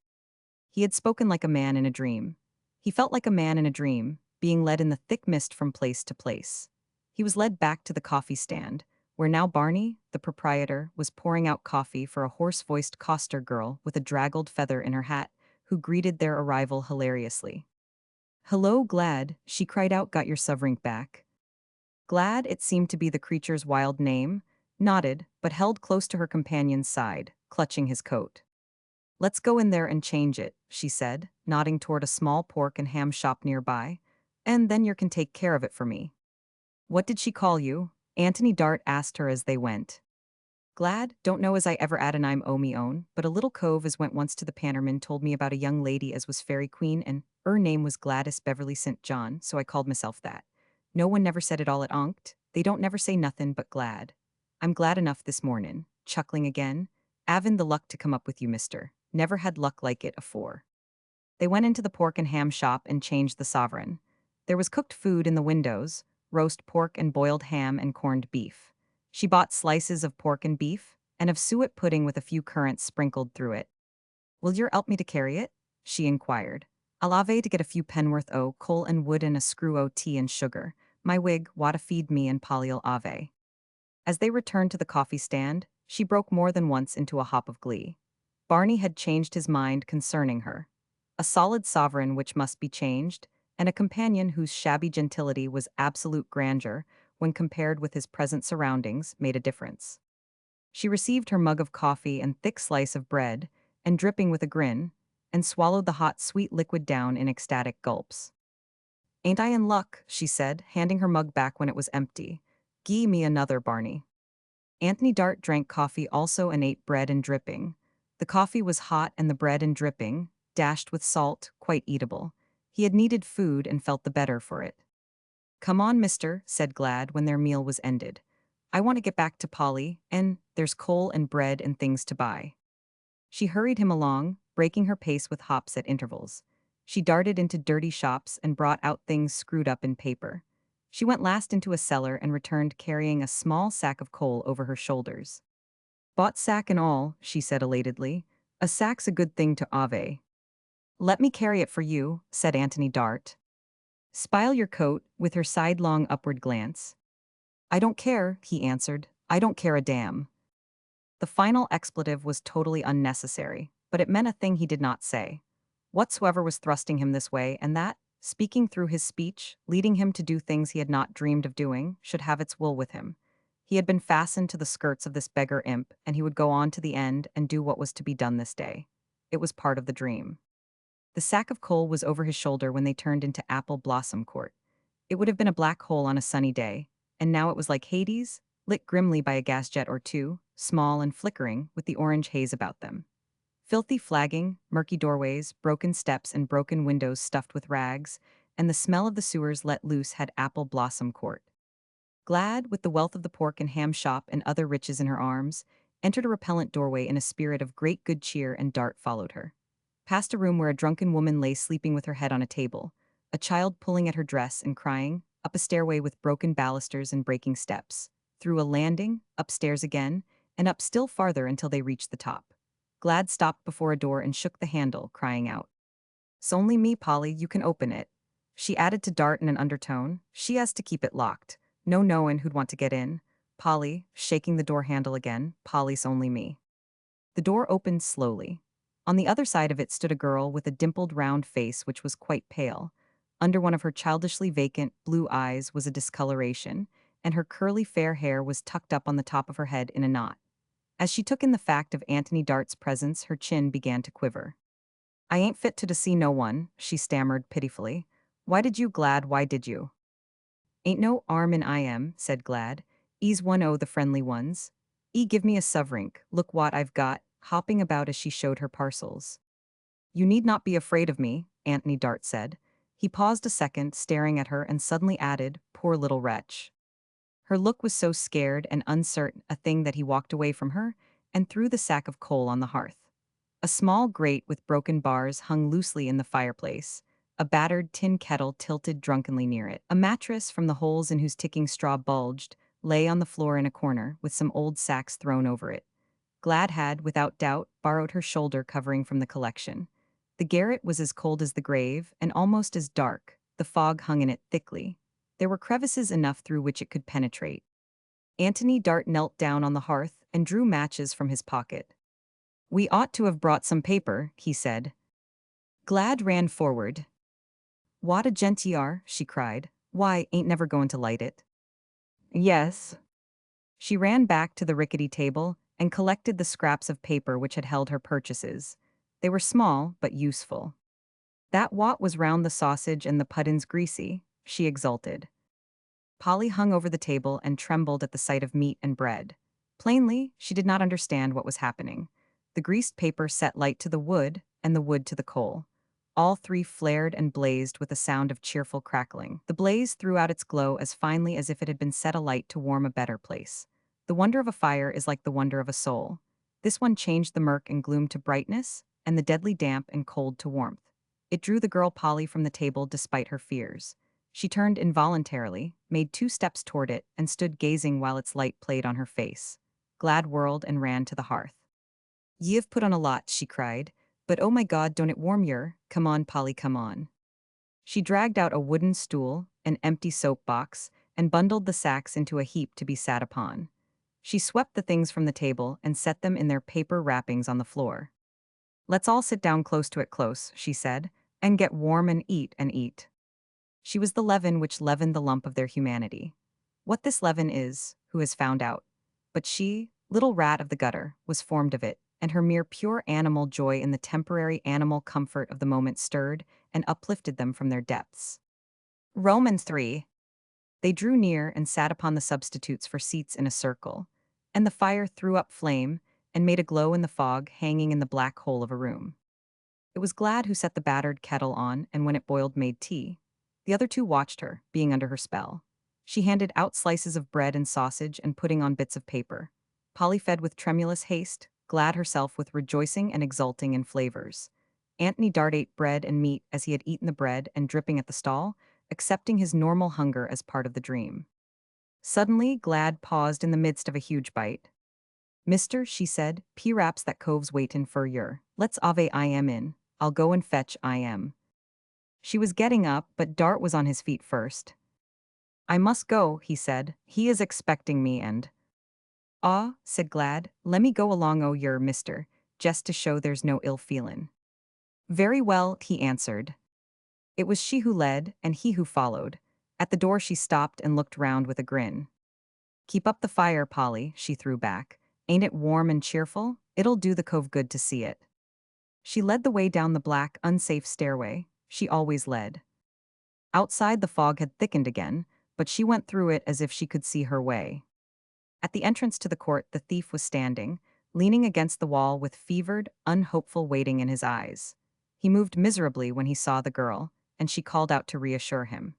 He had spoken like a man in a dream. He felt like a man in a dream, being led in the thick mist from place to place. He was led back to the coffee stand, where now Barney, the proprietor, was pouring out coffee for a hoarse-voiced coster girl with a draggled feather in her hat, who greeted their arrival hilariously. Hello, Glad, she cried out, got your sovereign back? Glad, it seemed to be the creature's wild name, nodded, but held close to her companion's side, clutching his coat. Let's go in there and change it, she said, nodding toward a small pork and ham shop nearby, and then you can take care of it for me. What did she call you? Anthony Dart asked her as they went. Glad, don't know as I ever 'ad an I'm o me own, but a little cove as went once to the Pannerman told me about a young lady as was fairy queen and her name was Gladys Beverly St. John, so I called myself that. No one never said it all at onct. They don't never say nothin' but glad. I'm glad enough this mornin', chuckling again. Avin the luck to come up with you, mister. Never had luck like it afore. They went into the pork and ham shop and changed the sovereign. There was cooked food in the windows, roast pork and boiled ham and corned beef. She bought slices of pork and beef, and of suet pudding with a few currants sprinkled through it. Will yer help me to carry it? She inquired. I'll ave to get a few pen'orth o' coal and wood and a screw o' tea and sugar. my wig, wata feed me and Polly'll ave. As they returned to the coffee stand, she broke more than once into a hop of glee. Barney had changed his mind concerning her. A solid sovereign which must be changed, and a companion whose shabby gentility was absolute grandeur when compared with his present surroundings made a difference. She received her mug of coffee and thick slice of bread, and dripping with a grin, and swallowed the hot, sweet liquid down in ecstatic gulps. "Ain't I in luck?" she said, handing her mug back when it was empty. "Gie me another, Barney." Anthony Dart drank coffee also and ate bread and dripping. The coffee was hot and the bread and dripping, dashed with salt, quite eatable. He had needed food and felt the better for it. "Come on, mister," said Glad when their meal was ended. "I want to get back to Polly, and there's coal and bread and things to buy." She hurried him along, breaking her pace with hops at intervals. She darted into dirty shops and brought out things screwed up in paper. She went last into a cellar and returned carrying a small sack of coal over her shoulders. "Bought sack and all," she said elatedly. "A sack's a good thing to ave." "Let me carry it for you," said Anthony Dart. "Spile your coat," with her sidelong upward glance. "I don't care," he answered. "I don't care a damn." The final expletive was totally unnecessary, but it meant a thing he did not say. Whatsoever was thrusting him this way and that, speaking through his speech, leading him to do things he had not dreamed of doing, should have its will with him. He had been fastened to the skirts of this beggar imp, and he would go on to the end and do what was to be done this day. It was part of the dream. The sack of coal was over his shoulder when they turned into Apple Blossom Court. It would have been a black hole on a sunny day, and now it was like Hades, lit grimly by a gas jet or two, small and flickering, with the orange haze about them. Filthy flagging, murky doorways, broken steps and broken windows stuffed with rags, and the smell of the sewers let loose had Apple Blossom Court. Glad, with the wealth of the pork and ham shop and other riches in her arms, entered a repellent doorway in a spirit of great good cheer, and Dart followed her. Past a room where a drunken woman lay sleeping with her head on a table, a child pulling at her dress and crying, up a stairway with broken balusters and breaking steps, through a landing, upstairs again, and up still farther until they reached the top. Glad stopped before a door and shook the handle, crying out, "It's only me, Polly, you can open it." She added to Dart in an undertone, "She has to keep it locked. No knowin' who'd want to get in. Polly," shaking the door handle again, "Polly's only me." The door opened slowly. On the other side of it stood a girl with a dimpled round face which was quite pale. Under one of her childishly vacant blue eyes was a discoloration, and her curly fair hair was tucked up on the top of her head in a knot. As she took in the fact of Anthony Dart's presence, her chin began to quiver. "I ain't fit to see no one," she stammered pitifully. "Why did you, Glad, why did you?" "Ain't no 'arm in I am," said Glad. "E's one o' the friendly ones. E give me a suvrink, look what I've got," hopping about as she showed her parcels. "You need not be afraid of me," Anthony Dart said. He paused a second, staring at her, and suddenly added, "Poor little wretch." Her look was so scared and uncertain a thing that he walked away from her and threw the sack of coal on the hearth. A small grate with broken bars hung loosely in the fireplace. A battered tin kettle tilted drunkenly near it. A mattress, from the holes in whose ticking straw bulged, lay on the floor in a corner, with some old sacks thrown over it. Glad had, without doubt, borrowed her shoulder covering from the collection. The garret was as cold as the grave, and almost as dark. The fog hung in it thickly. There were crevices enough through which it could penetrate. Anthony Dart knelt down on the hearth and drew matches from his pocket. "We ought to have brought some paper," he said. Glad ran forward. "What a gent ye are," she cried. "Why, ain't never goin' to light it?" "Yes." She ran back to the rickety table and collected the scraps of paper which had held her purchases. They were small, but useful. "That what was round the sausage and the puddin's greasy," she exulted. Polly hung over the table and trembled at the sight of meat and bread. Plainly, she did not understand what was happening. The greased paper set light to the wood, and the wood to the coal. All three flared and blazed with a sound of cheerful crackling. The blaze threw out its glow as finely as if it had been set alight to warm a better place. The wonder of a fire is like the wonder of a soul. This one changed the murk and gloom to brightness, and the deadly damp and cold to warmth. It drew the girl Polly from the table despite her fears. She turned involuntarily, made 2 steps toward it, and stood gazing while its light played on her face. Glad whirled and ran to the hearth. "Ye've put on a lot," she cried. "But oh my God, don't it warm yer? Come on, Polly, come on." She dragged out a wooden stool, an empty soap box, and bundled the sacks into a heap to be sat upon. She swept the things from the table and set them in their paper wrappings on the floor. "Let's all sit down close to it close," she said, "and get warm and eat and eat." She was the leaven which leavened the lump of their humanity. What this leaven is, who has found out? But she, little rat of the gutter, was formed of it, and her mere pure animal joy in the temporary animal comfort of the moment stirred and uplifted them from their depths. Romans 3. They drew near and sat upon the substitutes for seats in a circle, and the fire threw up flame and made a glow in the fog hanging in the black hole of a room. It was Glad who set the battered kettle on and when it boiled made tea. The other two watched her, being under her spell. She handed out slices of bread and sausage and putting on bits of paper. Polly fed with tremulous haste, Glad herself with rejoicing and exulting in flavors. Anthony Dart ate bread and meat as he had eaten the bread and dripping at the stall, accepting his normal hunger as part of the dream. Suddenly, Glad paused in the midst of a huge bite. "Mister," she said, "P-raps that cove's waitin' for yer. Let's ave I am in. I'll go and fetch I am." She was getting up, but Dart was on his feet first. "I must go," he said. "He is expecting me and—" "Ah," said Glad, "lemme go along o' yer, mister, jest to show there's no ill feelin'." "Very well," he answered. It was she who led, and he who followed. At the door she stopped and looked round with a grin. "Keep up the fire, Polly," she threw back. "Ain't it warm and cheerful? It'll do the cove good to see it." She led the way down the black, unsafe stairway. She always led. Outside the fog had thickened again, but she went through it as if she could see her way. At the entrance to the court the thief was standing, leaning against the wall with fevered, unhopeful waiting in his eyes. He moved miserably when he saw the girl, and she called out to reassure him.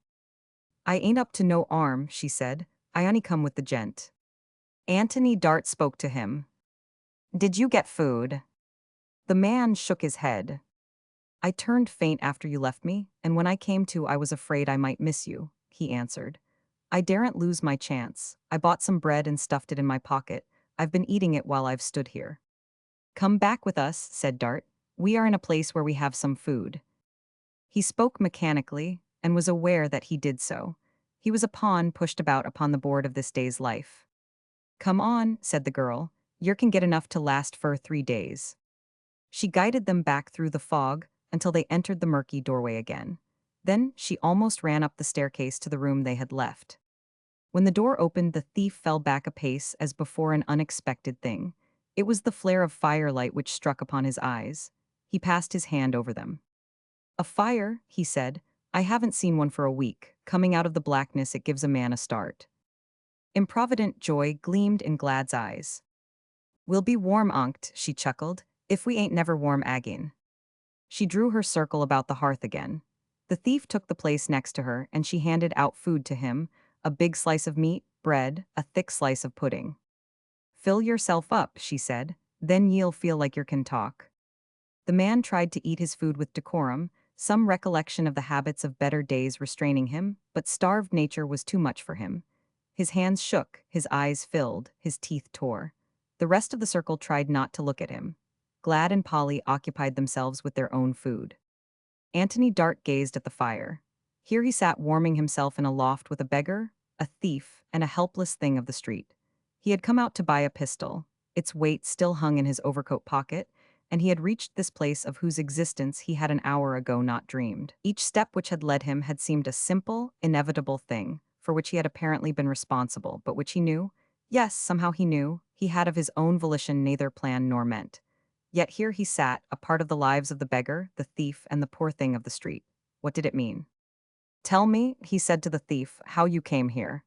"I ain't up to no 'arm," she said. "I only come with the gent." Anthony Dart spoke to him. "Did you get food?" The man shook his head. "I turned faint after you left me, and when I came to I was afraid I might miss you," he answered. "I daren't lose my chance. I bought some bread and stuffed it in my pocket. I've been eating it while I've stood here." "Come back with us," said Dart. "We are in a place where we have some food." He spoke mechanically, and was aware that he did so. He was a pawn pushed about upon the board of this day's life. "Come on," said the girl. "Yer can get enough to last for 3 days." She guided them back through the fog until they entered the murky doorway again. Then she almost ran up the staircase to the room they had left. When the door opened, the thief fell back a pace as before an unexpected thing. It was the flare of firelight which struck upon his eyes. He passed his hand over them. "A fire," he said. "I haven't seen one for a week. Coming out of the blackness, it gives a man a start." Improvident joy gleamed in Glad's eyes. "We'll be warm, Unct," she chuckled, "if we ain't never warm agin." She drew her circle about the hearth again. The thief took the place next to her, and she handed out food to him, a big slice of meat, bread, a thick slice of pudding. "Fill yourself up," she said, "then ye'll feel like yer can talk." The man tried to eat his food with decorum, some recollection of the habits of better days restraining him, but starved nature was too much for him. His hands shook, his eyes filled, his teeth tore. The rest of the circle tried not to look at him. Glad and Polly occupied themselves with their own food. Anthony Dart gazed at the fire. Here he sat warming himself in a loft with a beggar, a thief, and a helpless thing of the street. He had come out to buy a pistol. Its weight still hung in his overcoat pocket, and he had reached this place of whose existence he had an hour ago not dreamed. Each step which had led him had seemed a simple, inevitable thing, for which he had apparently been responsible, but which he knew, yes, somehow he knew, he had of his own volition neither planned nor meant. Yet here he sat, a part of the lives of the beggar, the thief, and the poor thing of the street. What did it mean? "Tell me," he said to the thief, "how you came here."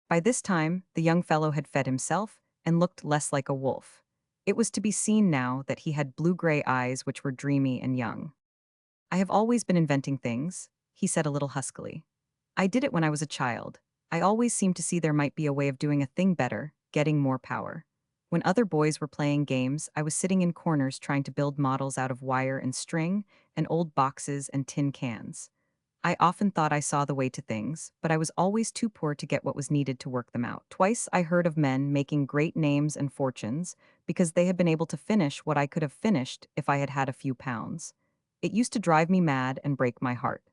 By this time, the young fellow had fed himself, and looked less like a wolf. It was to be seen now that he had blue-gray eyes which were dreamy and young. "I have always been inventing things," he said a little huskily. "I did it when I was a child. I always seemed to see there might be a way of doing a thing better, getting more power. When other boys were playing games, I was sitting in corners trying to build models out of wire and string, and old boxes and tin cans. I often thought I saw the way to things, but I was always too poor to get what was needed to work them out. Twice I heard of men making great names and fortunes because they had been able to finish what I could have finished if I had had a few pounds. It used to drive me mad and break my heart.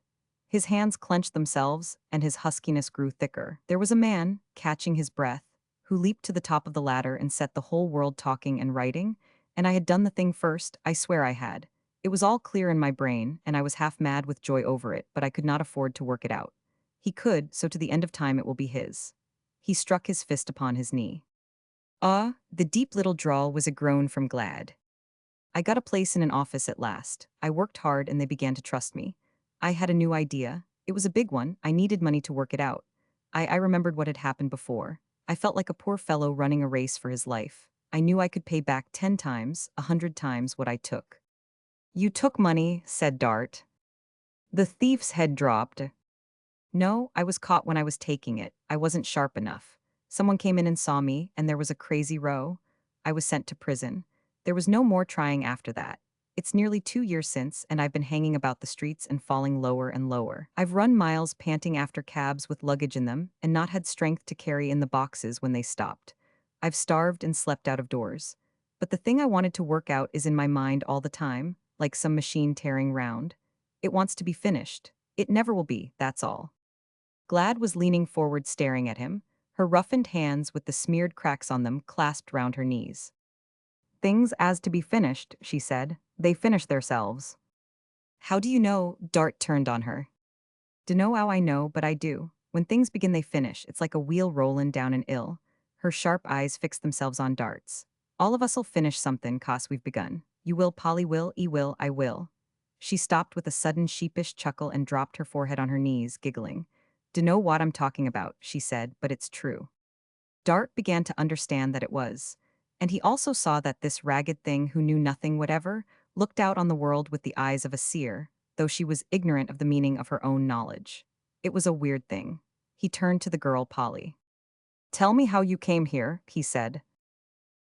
His hands clenched themselves, and his huskiness grew thicker. There was a man, catching his breath, who leaped to the top of the ladder and set the whole world talking and writing, and I had done the thing first, I swear I had. It was all clear in my brain, and I was half mad with joy over it, but I could not afford to work it out. He could, so to the end of time it will be his. He struck his fist upon his knee. Ah, the deep little drawl was a groan from Glad. I got a place in an office at last. I worked hard and they began to trust me. I had a new idea. It was a big one. I needed money to work it out. I remembered what had happened before. I felt like a poor fellow running a race for his life. I knew I could pay back 10 times, 100 times what I took. You took money, said Dart. The thief's head dropped. No, I was caught when I was taking it. I wasn't sharp enough. Someone came in and saw me, and there was a crazy row. I was sent to prison. There was no more trying after that. It's nearly 2 years since, and I've been hanging about the streets and falling lower and lower. I've run miles panting after cabs with luggage in them, and not had strength to carry in the boxes when they stopped. I've starved and slept out of doors. But the thing I wanted to work out is in my mind all the time, like some machine tearing round. It wants to be finished. It never will be, that's all. Glad was leaning forward staring at him, her roughened hands with the smeared cracks on them clasped round her knees. Things as to be finished, she said. They finish theirselves. How do you know? Dart turned on her. Dunno how I know, but I do. When things begin they finish, it's like a wheel rollin' down an ill. Her sharp eyes fixed themselves on Dart's. All of us'll finish something, 'cause we've begun. You will, Polly will, E will, I will. She stopped with a sudden sheepish chuckle and dropped her forehead on her knees, giggling. Dunno what I'm talking about, she said, but it's true. Dart began to understand that it was. And he also saw that this ragged thing who knew nothing whatever looked out on the world with the eyes of a seer, though she was ignorant of the meaning of her own knowledge. It was a weird thing. He turned to the girl Polly. Tell me how you came here, he said.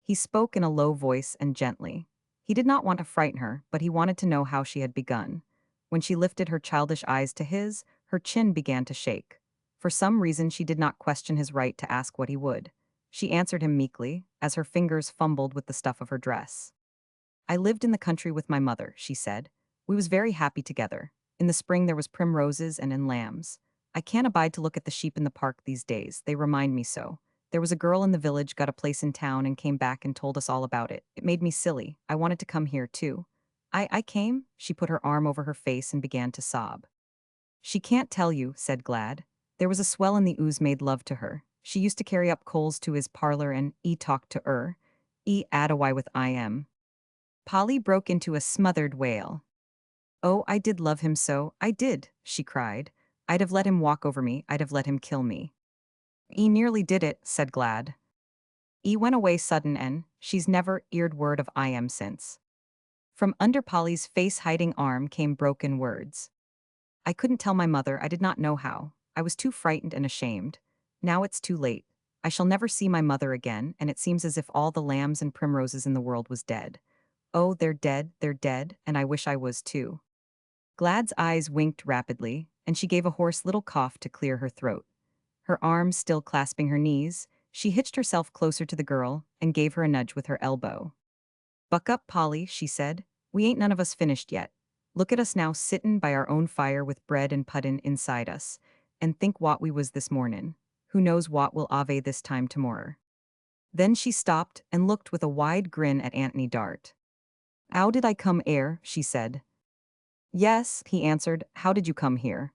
He spoke in a low voice and gently. He did not want to frighten her, but he wanted to know how she had begun. When she lifted her childish eyes to his, her chin began to shake. For some reason she did not question his right to ask what he would. She answered him meekly, as her fingers fumbled with the stuff of her dress. I lived in the country with my mother, she said. We was very happy together. In the spring there was primroses and lambs. I can't abide to look at the sheep in the park these days, they remind me so. There was a girl in the village got a place in town and came back and told us all about it. It made me silly. I wanted to come here too. I came? She put her arm over her face and began to sob. She can't tell you, said Glad. There was a swell in the ooze made love to her. She used to carry up coals to his parlor and talked to her. Add a Y with I am. Polly broke into a smothered wail. Oh, I did love him so, I did, she cried. I'd have let him walk over me, I'd have let him kill me. Nearly did it, said Glad. Went away sudden and she's never eared word of I am since. From under Polly's face-hiding arm came broken words. I couldn't tell my mother, I did not know how. I was too frightened and ashamed. Now it's too late. I shall never see my mother again, and it seems as if all the lambs and primroses in the world was dead. Oh, they're dead, and I wish I was too. Glad's eyes winked rapidly, and she gave a hoarse little cough to clear her throat. Her arms still clasping her knees, she hitched herself closer to the girl and gave her a nudge with her elbow. Buck up, Polly, she said. We ain't none of us finished yet. Look at us now sittin' by our own fire with bread and puddin' inside us, and think what we was this mornin'. Who knows what will ave this time tomorrow. Then she stopped and looked with a wide grin at Anthony Dart. How did I come here? She said. Yes, he answered. How did you come here?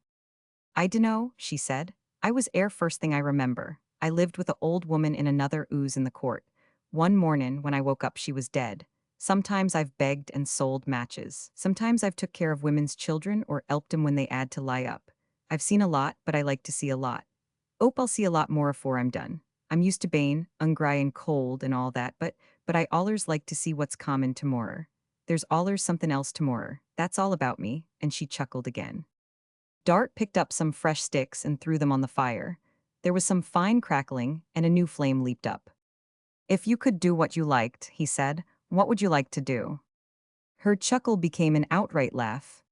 I dunno, she said. I was here first thing I remember. I lived with a old woman in another ooze in the court. One mornin' when I woke up she was dead. Sometimes I've begged and sold matches. Sometimes I've took care of women's children or helped 'em when they 'ad to lie up. I've seen a lot, but I like to see a lot. I'll see a lot more afore I'm done. I'm used to bane, ungry and cold and all that, but I allers like to see what's common tomorrer. There's allers something else tomorrer. That's all about me, and she chuckled again. Dart picked up some fresh sticks and threw them on the fire. There was some fine crackling, and a new flame leaped up. If you could do what you liked, he said, what would you like to do? Her chuckle became an outright laugh.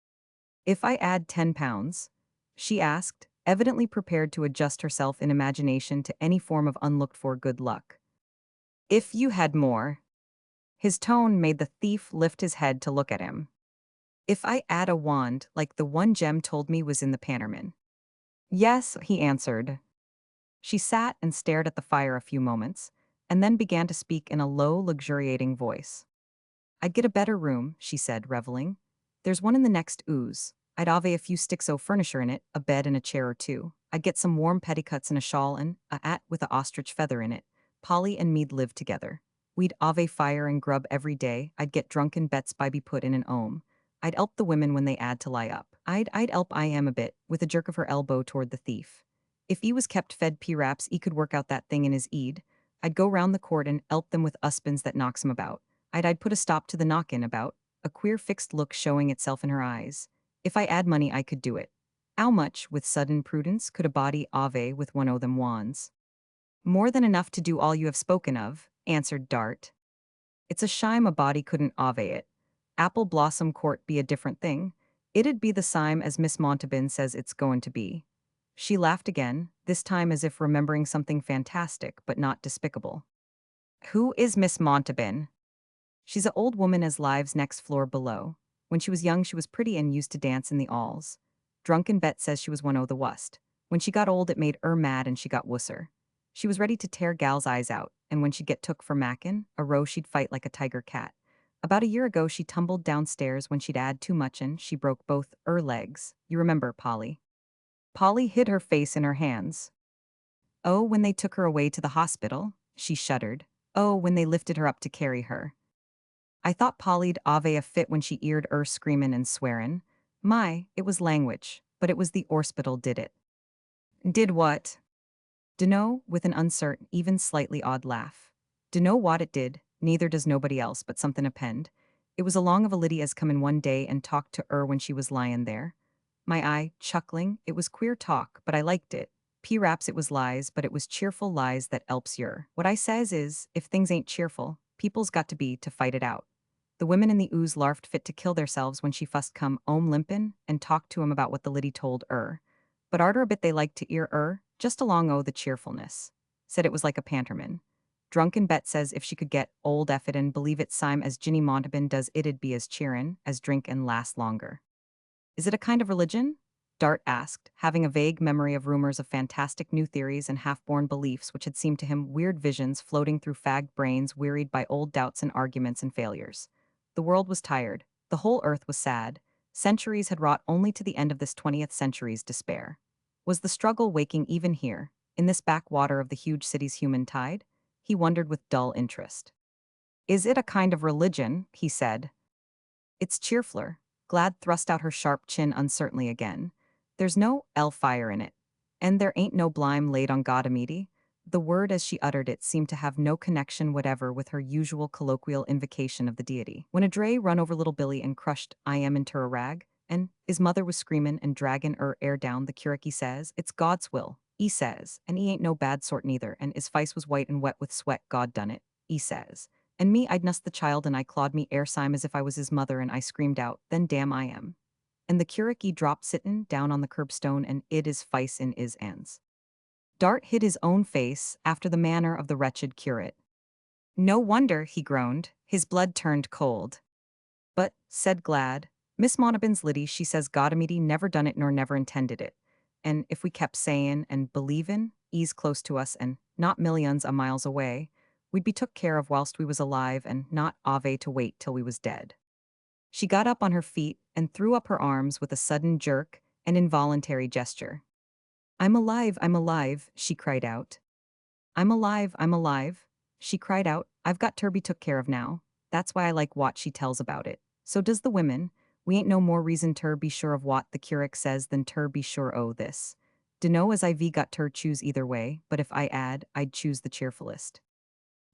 If I add 10 pounds? She asked, evidently prepared to adjust herself in imagination to any form of unlooked-for good luck. If you had more. His tone made the thief lift his head to look at him. If I add a wand, like the one Jem told me was in the Pannerman. Yes, he answered. She sat and stared at the fire a few moments, and then began to speak in a low, luxuriating voice. I'd get a better room, she said, reveling. There's one in the next ooze. I'd ave a few sticks o' furniture in it, a bed and a chair or two. I'd get some warm petticuts and a shawl and a 'at with a ostrich feather in it. Polly and me'd live together. We'd ave fire and grub every day. I'd get drunken bets by be put in an ohm. I'd help the women when they 'ad to lie up. I'd help I am a bit, with a jerk of her elbow toward the thief. If he was kept fed p-raps, he could work out that thing in his eed. I'd go round the court and help them with uspins that knocks 'em about. I'd put a stop to the knock-in about, a queer fixed look showing itself in her eyes. If I add money, I could do it. How much, with sudden prudence, could a body ave with one o' them wands? More than enough to do all you have spoken of, answered Dart. It's a shime a body couldn't ave it. Apple Blossom Court be a different thing. It'd be the sime as Miss Montalban says it's goin' to be. She laughed again, this time as if remembering something fantastic but not despicable. Who is Miss Montalban? She's a old woman as lives next floor below. When she was young she was pretty and used to dance in the 'alls. Drunken Bet says she was one o' the wust. When she got old it made 'er mad and she got wusser. She was ready to tear gals' eyes out, and when she'd get took for mackin', a row she'd fight like a tiger cat. About a year ago she tumbled downstairs when she'd 'ad too much and she broke both 'er legs. You remember, Polly. Polly hid her face in her hands. Oh, when they took her away to the hospital, she shuddered. Oh, when they lifted her up to carry her. I thought Polly'd ave a fit when she eared 'er screamin' and swearin'. My, it was language, but it was the orspital did it. Did what? Dunno, with an uncertain, even slightly odd laugh. Dunno what it did, neither does nobody else, but somethin' append. It was along of a liddy as come in one day and talked to 'er when she was lyin' there. My eye, chuckling, it was queer talk, but I liked it. P-raps it was lies, but it was cheerful lies that helps yer. What I says is, if things ain't cheerful, people's got to be to fight it out. The women in the ooze larfed fit to kill theirselves when she fust come 'ome limpin' and talked to 'em about what the liddy told 'er. But arter a bit they liked to 'ear 'er, just along o' the cheerfulness. Said it was like a panterman. Drunken Bet says if she could get old effet and believe it sime as Ginny Montalban does it'd be as cheerin' as drink and last longer. Is it a kind of religion? Dart asked, having a vague memory of rumors of fantastic new theories and half-born beliefs which had seemed to him weird visions floating through fagged brains wearied by old doubts and arguments and failures. The world was tired. The whole earth was sad. Centuries had wrought only to the end of this 20th century's despair. Was the struggle waking even here, in this backwater of the huge city's human tide? He wondered with dull interest. Is it a kind of religion? He said. It's cheerfler. Glad thrust out her sharp chin uncertainly again. There's no fire in it. And there ain't no blime laid on God Amidy. The word as she uttered it seemed to have no connection whatever with her usual colloquial invocation of the deity. When a dray run over little Billy and crushed I am into a rag, and his mother was screamin' and draggin' air down, the curate he says, it's God's will, he says, and he ain't no bad sort neither, and his face was white and wet with sweat, God done it, he says. And me, I'd nussed the child and I clawed me sime as if I was his mother and I screamed out, then damn I am. And the curate dropped sittin' down on the curbstone and id his face in his hands. Dart hid his own face after the manner of the wretched curate. No wonder, he groaned, his blood turned cold. But, said Glad, Miss Montalban's liddy, she says Godamity never done it nor never intended it. And if we kept sayin' and believin', ease close to us and not millions of miles away, we'd be took care of whilst we was alive and not ave to wait till we was dead. She got up on her feet and threw up her arms with a sudden jerk and involuntary gesture. I'm alive, she cried out. I'm alive, she cried out. I've got Turby took care of now. That's why I like what she tells about it. So does the women. We ain't no more reason ter be sure of what the curate says than ter be sure o' this. Dunno as I've got ter choose either way, but if I add, I'd choose the cheerfulest.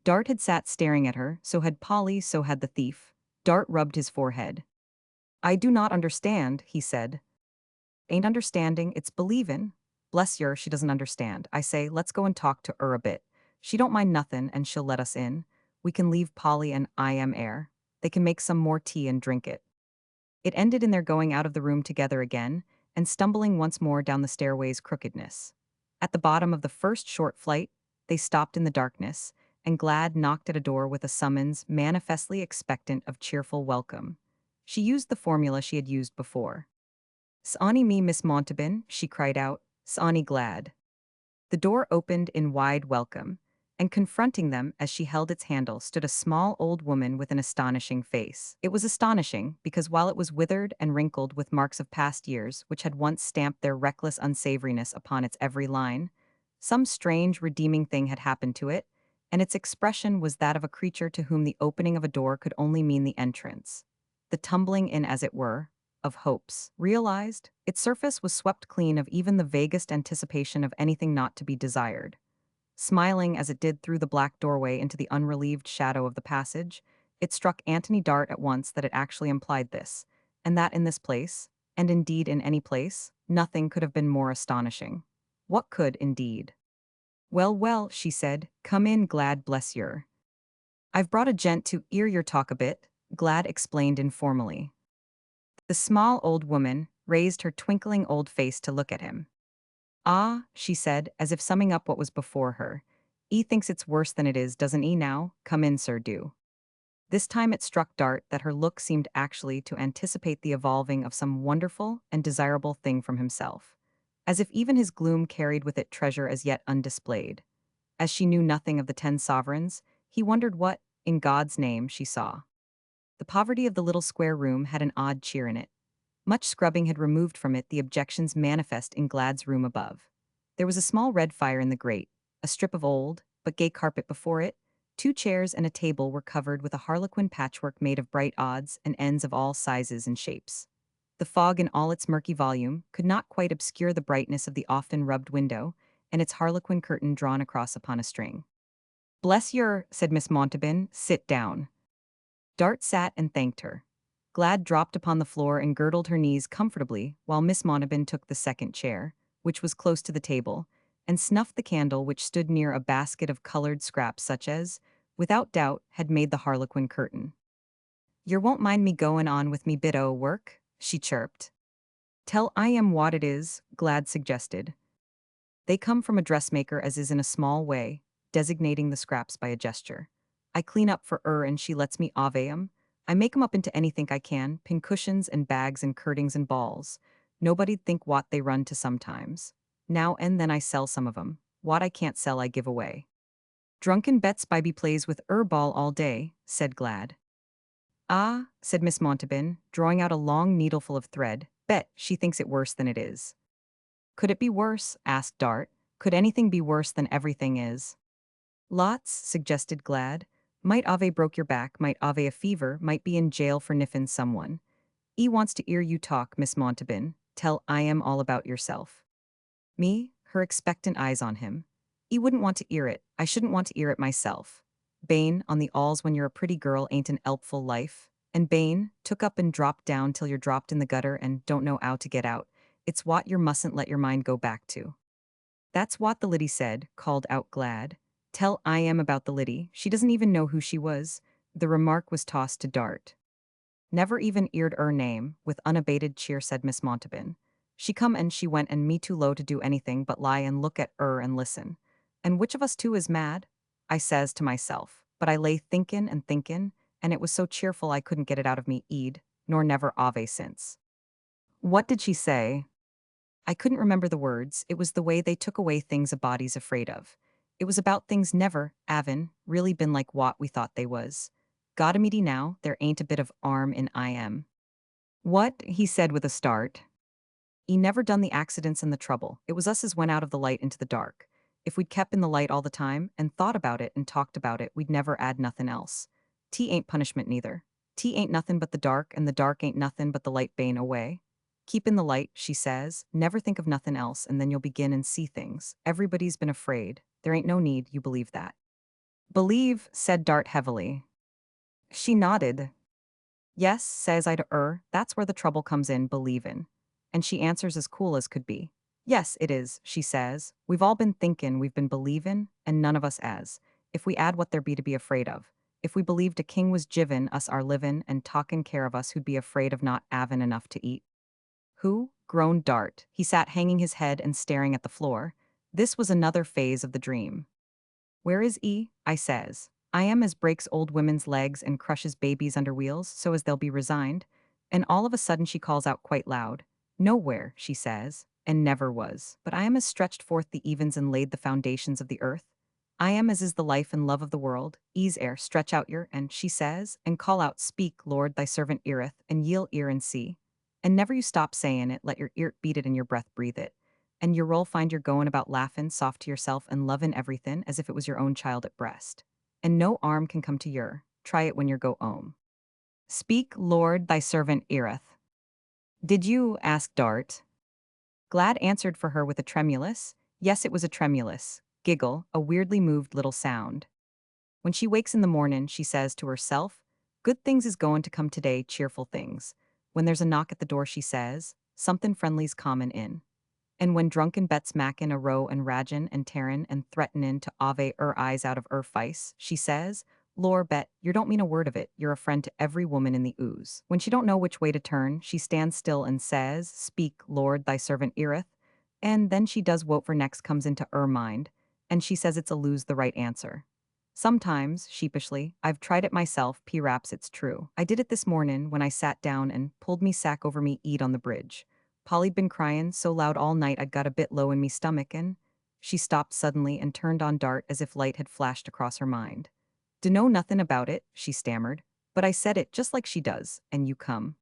Dart had sat staring at her, so had Polly, so had the thief. Dart rubbed his forehead. I do not understand, he said. Ain't understanding, it's believin'. Bless yer, she doesn't understand. I say, let's go and talk to 'er a bit. She don't mind nothin' and she'll let us in. We can leave Polly and I am air. They can make some more tea and drink it. It ended in their going out of the room together again and stumbling once more down the stairway's crookedness. At the bottom of the first short flight, they stopped in the darkness, and Glad knocked at a door with a summons manifestly expectant of cheerful welcome. She used the formula she had used before. "S'ani me, Miss Montalban," she cried out. "S'ani glad." The door opened in wide welcome, and confronting them as she held its handle stood a small old woman with an astonishing face. It was astonishing because while it was withered and wrinkled with marks of past years which had once stamped their reckless unsavoriness upon its every line, some strange redeeming thing had happened to it, and its expression was that of a creature to whom the opening of a door could only mean the entrance, the tumbling in, as it were, of hopes. Realized, its surface was swept clean of even the vaguest anticipation of anything not to be desired. Smiling as it did through the black doorway into the unrelieved shadow of the passage, it struck Anthony Dart at once that it actually implied this, and that in this place, and indeed in any place, nothing could have been more astonishing. What could, indeed? "Well, well," she said, "come in, Glad, bless yer. I've brought a gent to ear your talk a bit," Glad explained informally. The small old woman raised her twinkling old face to look at him. "Ah," she said, as if summing up what was before her. "'E thinks it's worse than it is, doesn't 'e now? Come in, sir, do." This time it struck Dart that her look seemed actually to anticipate the evolving of some wonderful and desirable thing from himself, as if even his gloom carried with it treasure as yet undisplayed. As she knew nothing of the 10 sovereigns, he wondered what, in God's name, she saw. The poverty of the little square room had an odd cheer in it. Much scrubbing had removed from it the objections manifest in Glad's room above. There was a small red fire in the grate, a strip of old, but gay carpet before it, 2 chairs and a table were covered with a harlequin patchwork made of bright odds and ends of all sizes and shapes. The fog in all its murky volume could not quite obscure the brightness of the often rubbed window and its harlequin curtain drawn across upon a string. "Bless yer," said Miss Montalban, "sit down." Dart sat and thanked her. Glad dropped upon the floor and girdled her knees comfortably while Miss Montalban took the second chair, which was close to the table, and snuffed the candle which stood near a basket of colored scraps such as, without doubt, had made the harlequin curtain. "Yer won't mind me goin' on with me bit o' work?" she chirped. "Tell I am what it is," Glad suggested. "They come from a dressmaker as is in a small way," designating the scraps by a gesture. "I clean up for 'er and she lets me ave 'em. I make 'em up into anythink I can, pincushions and bags and curtings and balls. Nobody'd think what they run to sometimes. Now and then I sell some of 'em. What I can't sell I give away." "Drunken Bet's Bybie plays with 'er ball all day," said Glad. "Ah," said Miss Montalban, drawing out a long needleful of thread. "Bet she thinks it worse than it is." "Could it be worse?" asked Dart. "Could anything be worse than everything is?" "Lots," suggested Glad. "Might ave broke your back, might ave a fever, might be in jail for niffin' someone. E wants to 'ear you talk, Miss Montalban. Tell I am all about yourself." "Me?" Her expectant eyes on him. "E wouldn't want to 'ear it. I shouldn't want to 'ear it myself. Bane, on the alls when you're a pretty girl ain't an 'elpful life. And Bane, took up and dropped down till you're dropped in the gutter and don't know 'ow to get out. It's what yer mustn't let your mind go back to." "That's what the Liddy said," called out Glad. "Tell I am about the Liddy. She doesn't even know who she was." The remark was tossed to Dart. "Never even eared 'er name," with unabated cheer said Miss Montalban. "She come and she went and me too low to do anything but lie and look at 'er and listen. And which of us two is mad? I says to myself, but I lay thinkin', and it was so cheerful I couldn't get it out of me eed, nor never ave since." "What did she say?" "I couldn't remember the words, it was the way they took away things a body's afraid of. It was about things never, avin, really been like what we thought they was. Got a meaty now, there ain't a bit of 'arm in I am." "What?" he said with a start. "'E never done the accidents and the trouble, it was us as went out of the light into the dark. If we'd kept in the light all the time, and thought about it and talked about it, we'd never add nothin' else. T ain't punishment neither. T ain't nothin' but the dark, and the dark ain't nothin' but the light bane away. Keep in the light,' she says, 'never think of nothin' else, and then you'll begin and see things. Everybody's been afraid. There ain't no need, you believe that.'" "Believe," said Dart heavily. She nodded. "Yes," says I to 'er, "that's where the trouble comes in, believin'." And she answers as cool as could be. "Yes, it is," she says. "We've all been thinkin' we've been believin', and none of us as. If we add what there be to be afraid of. If we believed a king was givin' us our livin' and talkin' care of us who'd be afraid of not 'avin' enough to eat." "Who?" groaned Dart. He sat hanging his head and staring at the floor. This was another phase of the dream. "Where is E?" I says. "I am as breaks old women's legs and crushes babies under wheels so as they'll be resigned. And all of a sudden she calls out quite loud. Nowhere, she says, and never was. But I am as stretched forth the evens and laid the foundations of the earth. I am as is the life and love of the world. Ease air, stretch out your, and she says, and call out, speak, Lord, thy servant eareth, and yield ear and see. And never you stop saying it, let your ear beat it and your breath breathe it. And your roll find you're going about laughing soft to yourself and loving everything as if it was your own child at breast. And no arm can come to your, try it when you go home. Speak, Lord, thy servant eareth. Did you, ask Dart? Glad answered for her with a tremulous, yes, it was a tremulous, giggle, a weirdly moved little sound. When she wakes in the mornin', she says to herself, good things is goin' to come today, cheerful things. When there's a knock at the door, she says, somethin' friendly's comin' in. And when drunken Bet's mackin' a row and ragin' and tearin' and threatenin' to ave eyes out of face, she says, Lor, Bet, you don't mean a word of it, you're a friend to every woman in the ooze. When she don't know which way to turn, she stands still and says, speak, Lord, thy servant eareth. And then she does what for next comes into mind, and she says it's a lose the right answer. Sometimes, sheepishly, I've tried it myself, P-raps it's true. I did it this mornin' when I sat down and pulled me sack over me eat on the bridge. Polly'd been cryin' so loud all night I'd got a bit low in me stomach and she stopped suddenly and turned on Dart as if light had flashed across her mind. Dunno nothin' about it, she stammered, but I said it just like she does, and you come.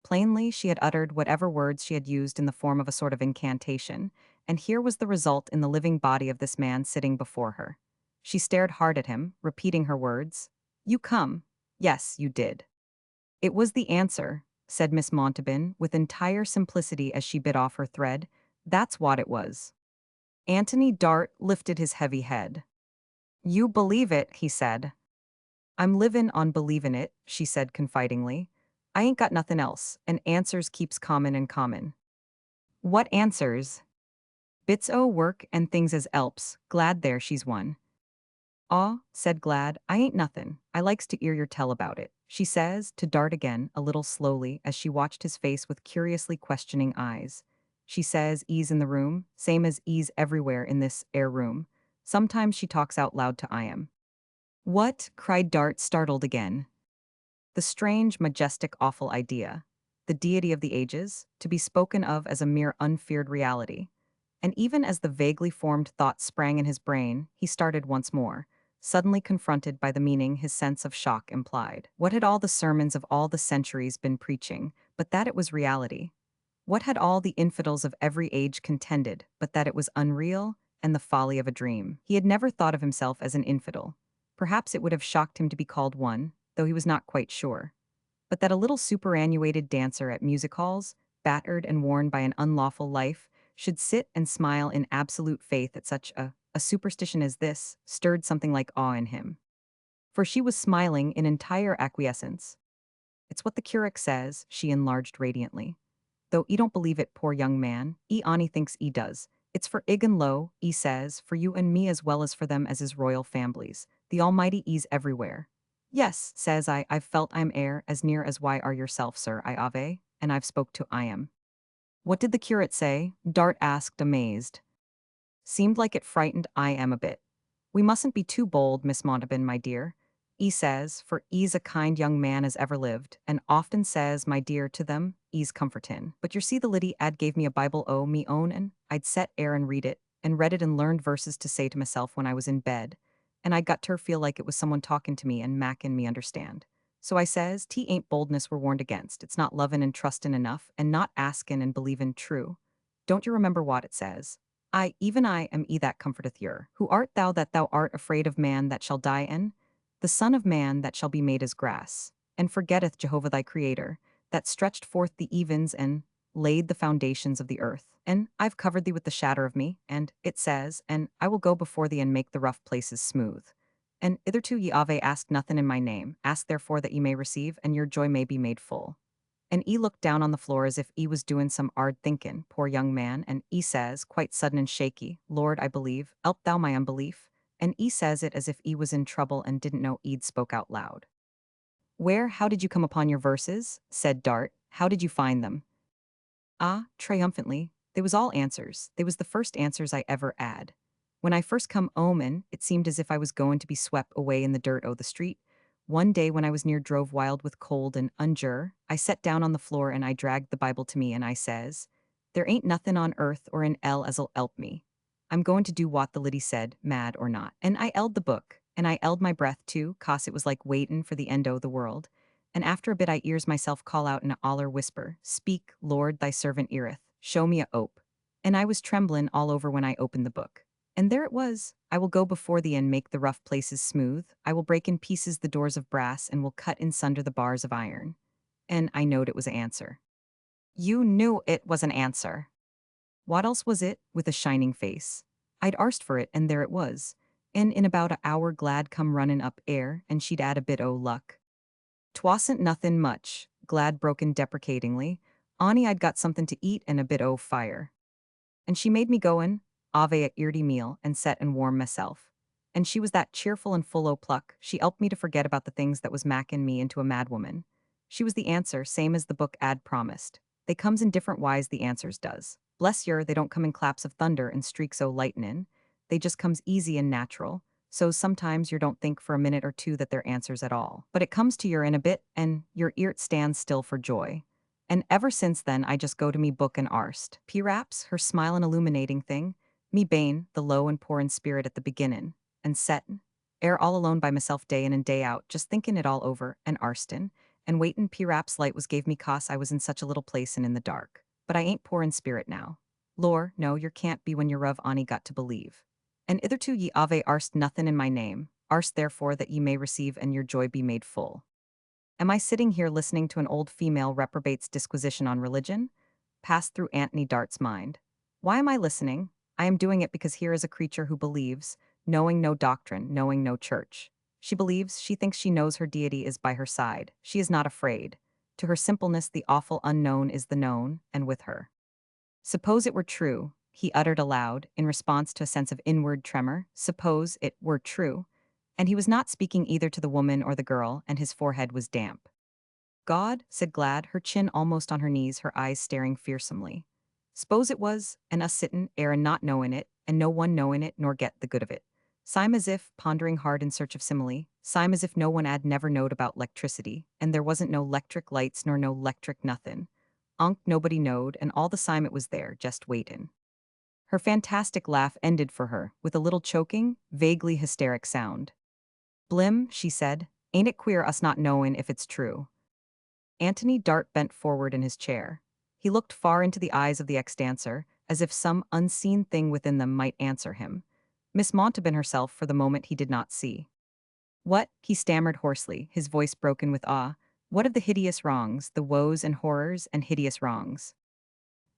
Plainly, she had uttered whatever words she had used in the form of a sort of incantation, and here was the result in the living body of this man sitting before her. She stared hard at him, repeating her words. You come. Yes, you did. It was the answer, said Miss Montalban, with entire simplicity as she bit off her thread. That's what it was. Anthony Dart lifted his heavy head. You believe it, he said. I'm livin' on believin' it, she said confidingly. I ain't got nothin' else, and answers keeps common and common. What answers? Bits o' work and things as elps, glad there she's one. Aw, said Glad, I ain't nothin', I likes to 'ear your tell about it, she says, to Dart again, a little slowly, as she watched his face with curiously questioning eyes. She says, ease in the room, same as ease everywhere in this air room. Sometimes she talks out loud to I am. What? Cried Dart, startled again. The strange, majestic, awful idea. The deity of the ages, to be spoken of as a mere unfeared reality. And even as the vaguely formed thought sprang in his brain, he started once more, suddenly confronted by the meaning his sense of shock implied. What had all the sermons of all the centuries been preaching, but that it was reality? What had all the infidels of every age contended, but that it was unreal and the folly of a dream? He had never thought of himself as an infidel. Perhaps it would have shocked him to be called one, though he was not quite sure. But that a little superannuated dancer at music halls, battered and worn by an unlawful life, should sit and smile in absolute faith at such a superstition as this, stirred something like awe in him. For she was smiling in entire acquiescence. It's what the curate says, she enlarged radiantly. Though e don't believe it, poor young man, e Ani thinks e does. It's for ig and lo, e says, for you and me as well as for them as is royal families. The almighty e's everywhere. Yes, says I've felt I'm air as near as why are yourself, sir, I ave, and I've spoke to I am. What did the curate say? Dart asked, amazed. Seemed like it frightened I am a bit. We mustn't be too bold, Miss Montalban, my dear. E says, for E's a kind young man as ever lived, and often says, my dear, to them, E's comfortin'. But you see the liddy ad gave me a Bible o' me own, and I'd set air and read it, and read it and learned verses to say to myself when I was in bed, and I got ter feel like it was someone talkin' to me and mackin' me understand. So I says, T ain't boldness we're warned against, it's not lovin' and trustin' enough, and not askin' and believin' true. Don't you remember what it says? I, even I, am that comforteth yer. Who art thou that thou art afraid of man that shall die in? The Son of Man that shall be made as grass. And forgetteth Jehovah thy Creator, that stretched forth the evens and laid the foundations of the earth. And I've covered thee with the shadow of me, and it says, and I will go before thee and make the rough places smooth. And hitherto ye have asked nothing in my name, ask therefore that ye may receive, and your joy may be made full. And E looked down on the floor as if E was doin' some 'ard thinkin', poor young man, and E says, quite sudden and shaky, Lord, I believe, help thou my unbelief. And E says it as if E was in trouble and didn't know E'd spoke out loud. Where, how did you come upon your verses? Said Dart. How did you find them? Ah, triumphantly, they was all answers. They was the first answers I ever 'ad. When I first come 'ome in, it seemed as if I was goin' to be swept away in the dirt o' the street, One day when I was near drove wild with cold and unjure, I set down on the floor and I dragged the Bible to me and I says, there ain't nothing on earth or in 'ell as'll 'elp me. I'm going to do what the liddy said, mad or not. And I 'eld the book, and I 'eld my breath too, 'cause it was like waitin' for the end o' the world. And after a bit I ears myself call out in a oller whisper, speak, Lord, thy servant eareth, show me a ope. And I was tremblin' all over when I opened the book. And there it was. I will go before thee and make the rough places smooth. I will break in pieces the doors of brass and will cut in sunder the bars of iron. And I knowed it was an answer. You knew it was an answer. What else was it, with a shining face? I'd arst for it, and there it was. And in about a hour Glad come runnin' up air, and she'd add a bit o' luck. 'Twasn't nothin' much, Glad broken deprecatingly. On'y I'd got somethin' to eat and a bit o' fire. And she made me goin', ave a earty meal, and set and warm myself. And she was that cheerful and full o' pluck, she helped me to forget about the things that was mackin' me into a madwoman. She was the answer, same as the book ad promised. They comes in different wise the answers does. Bless yer, they don't come in claps of thunder and streaks o' lightnin'. They just comes easy and natural. So sometimes yer don't think for a minute or two that they're answers at all. But it comes to yer in a bit, and your eart stands still for joy. And ever since then I just go to me book and arst. P-raps, her smile an illuminating thing. Me bane, the low and poor in spirit at the beginnin'. And settin'. Ere all alone by myself day in and day out, just thinkin' it all over, and arstin'. And waitin' P-raps light was gave me 'cause I was in such a little place and in the dark. But I ain't poor in spirit now. Lor, no, yer can't be when yer of Ani got to believe. And hitherto ye ave arst nothin' in my name, arst therefore that ye may receive and your joy be made full. Am I sitting here listening to an old female reprobate's disquisition on religion? Passed through Antony Dart's mind. Why am I listening? I am doing it because here is a creature who believes, knowing no doctrine, knowing no church. She believes, she thinks she knows her deity is by her side. She is not afraid. To her simpleness the awful unknown is the known, and with her. Suppose it were true, he uttered aloud, in response to a sense of inward tremor, suppose it were true. And he was not speaking either to the woman or the girl, and his forehead was damp. God, said Glad, her chin almost on her knees, her eyes staring fearsomely. S'pose it was, and us sittin' ere and not knowin' it, and no one knowin' it nor get the good of it. Sime as if, pondering hard in search of simile, sime as if no one 'ad never knowed about 'lectricity, and there wasn't no 'lectric lights nor no 'lectric nothin'. Onk nobody knowed, and all the sime it was there, just waitin'. Her fantastic laugh ended for her, with a little choking, vaguely hysteric sound. Blim, she said, ain't it queer us not knowin' if it's true? Antony Dart bent forward in his chair. He looked far into the eyes of the ex-dancer, as if some unseen thing within them might answer him. Miss Montalban herself for the moment he did not see. What, he stammered hoarsely, his voice broken with awe, what of the hideous wrongs, the woes and horrors and hideous wrongs?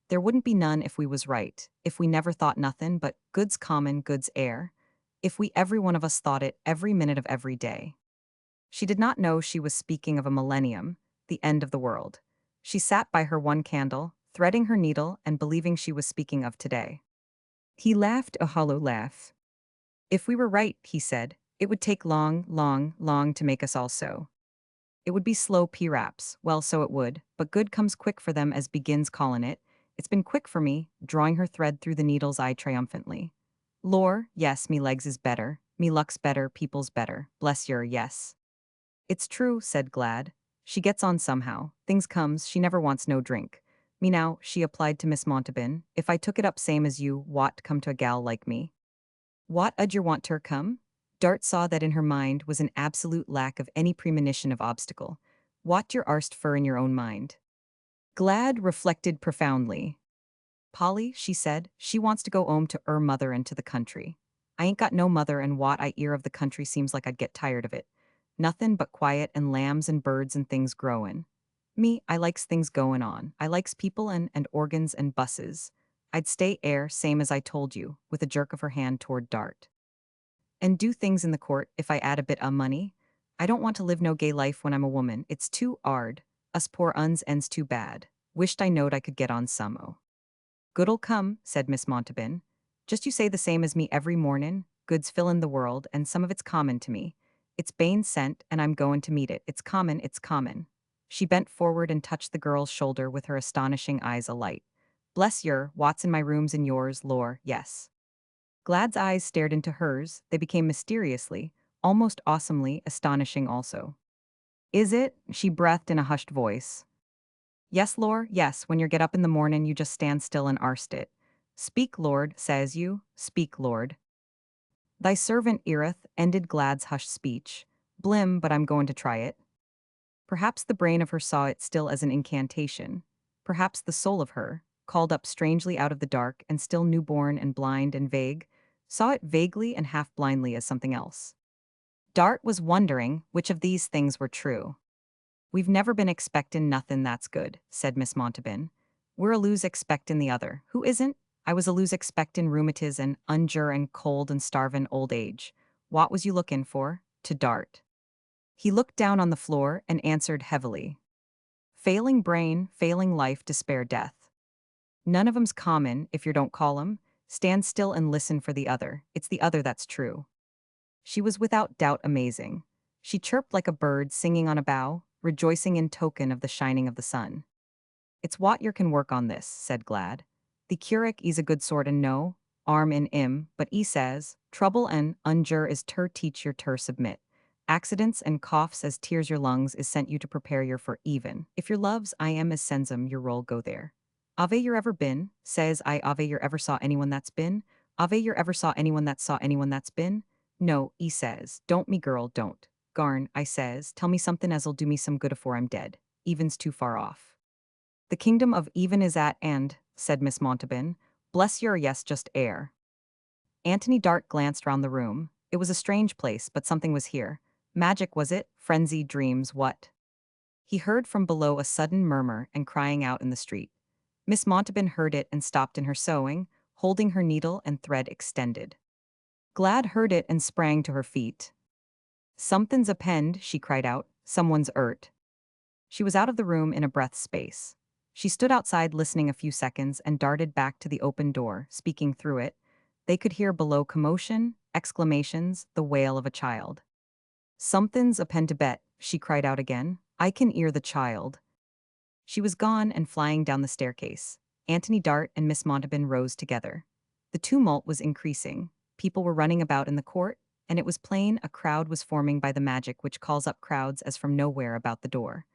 There wouldn't be none if we was right, if we never thought nothin' but goods common, goods air, if we every one of us thought it every minute of every day. She did not know she was speaking of a millennium, the end of the world. She sat by her one candle, threading her needle and believing she was speaking of today. He laughed a hollow laugh. If we were right, he said, it would take long, long, long to make us all so. It would be slow P-raps, well so it would, but good comes quick for them as begins callin' it. It's been quick for me, drawing her thread through the needle's eye triumphantly. Lor, yes, me legs is better, me luck's better, people's better, bless yer, yes. It's true, said Glad. She gets on somehow, things comes, she never wants no drink. Me now, she applied to Miss Montalban, if I took it up same as you, what come to a gal like me? What 'ud yer want ter come? Dart saw that in her mind was an absolute lack of any premonition of obstacle. What yer arst fur in your own mind? Glad reflected profoundly. Polly, she said, she wants to go 'ome to 'er mother and to the country. I ain't got no mother and what I 'ear of the country seems like I'd get tired of it. Nothin' but quiet and lambs and birds and things growin'. Me, I likes things goin' on. I likes people and organs and busses. I'd stay same as I told you, with a jerk of her hand toward Dart. And do things in the court if I add a bit o' money. I don't want to live no gay life when I'm a woman. It's too 'ard. Us poor uns ends too bad. Wished I knowed I could get on some o. Good'll come, said Miss Montalban. Just you say the same as me every mornin', goods fillin' the world, and some of it's common to me. It's bane sent, and I'm goin' to meet it. It's common, it's common. She bent forward and touched the girl's shoulder with her astonishing eyes alight. Bless yer, what's in my room's in yours, lor, yes. Glad's eyes stared into hers, they became mysteriously, almost awesomely astonishing also. Is it? She breathed in a hushed voice. Yes, Lord, yes, when you get up in the mornin' you just stand still and arst it. Speak, Lord, says you, speak, Lord. Thy servant eareth, ended Glad's hushed speech. Blim, but I'm going to try it. Perhaps the brain of her saw it still as an incantation. Perhaps the soul of her, called up strangely out of the dark and still newborn and blind and vague, saw it vaguely and half blindly as something else. Dart was wondering which of these things were true. We've never been expectin' nothin' that's good, said Miss Montalban. We're a lose expectin' the other. Who isn't? I was a lose expectin' rheumatiz and unjur and cold and starvin' old age. What was you lookin' for? To Dart. He looked down on the floor and answered heavily. Failing brain, failing life, despair, death. None of 'em's common, if you don't call 'em. Stand still and listen for the other. It's the other that's true. She was without doubt amazing. She chirped like a bird singing on a bough, rejoicing in token of the shining of the sun. It's what yer can work on this, said Glad. The curric is a good sort and no, arm in im, but e says, trouble and unjur is ter teach yer ter submit. Accidents and coughs as tears your lungs is sent you to prepare yer for even. If your loves I am as sends 'em, your roll go there. Ave yer ever been, says I ave yer ever saw anyone that's been? Ave yer ever saw anyone that saw anyone that's been? No, e says, don't me girl, don't. Garn, I says, tell me something as'll do me some good afore I'm dead. Even's too far off. The kingdom of even is at end, said Miss Montalban. Bless your yes, just air. Anthony Dart glanced round the room. It was a strange place, but something was here. Magic was it? Frenzied dreams, what? He heard from below a sudden murmur and crying out in the street. Miss Montalban heard it and stopped in her sewing, holding her needle and thread extended. Glad heard it and sprang to her feet. Something's append, she cried out. Someone's urt. She was out of the room in a breath's space. She stood outside listening a few seconds and darted back to the open door, speaking through it. They could hear below commotion, exclamations, the wail of a child. Something's append to bet, she cried out again. I can hear the child. She was gone and flying down the staircase. Anthony Dart and Miss Montalban rose together. The tumult was increasing. People were running about in the court, and it was plain a crowd was forming by the magic which calls up crowds as from nowhere about the door.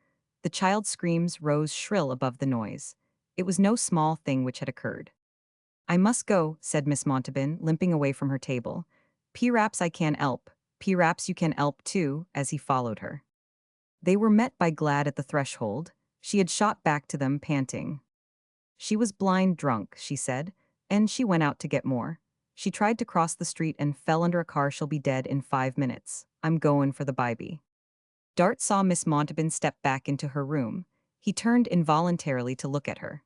The child's screams rose shrill above the noise. It was no small thing which had occurred. I must go, said Miss Montalban, limping away from her table. P-raps I can help. P-raps you can help too, as he followed her. They were met by Glad at the threshold. She had shot back to them, panting. She was blind drunk, she said, and she went out to get more. She tried to cross the street and fell under a car. She'll be dead in 5 minutes. I'm goin' for the bybie. Dart saw Miss Montalban step back into her room. He turned involuntarily to look at her.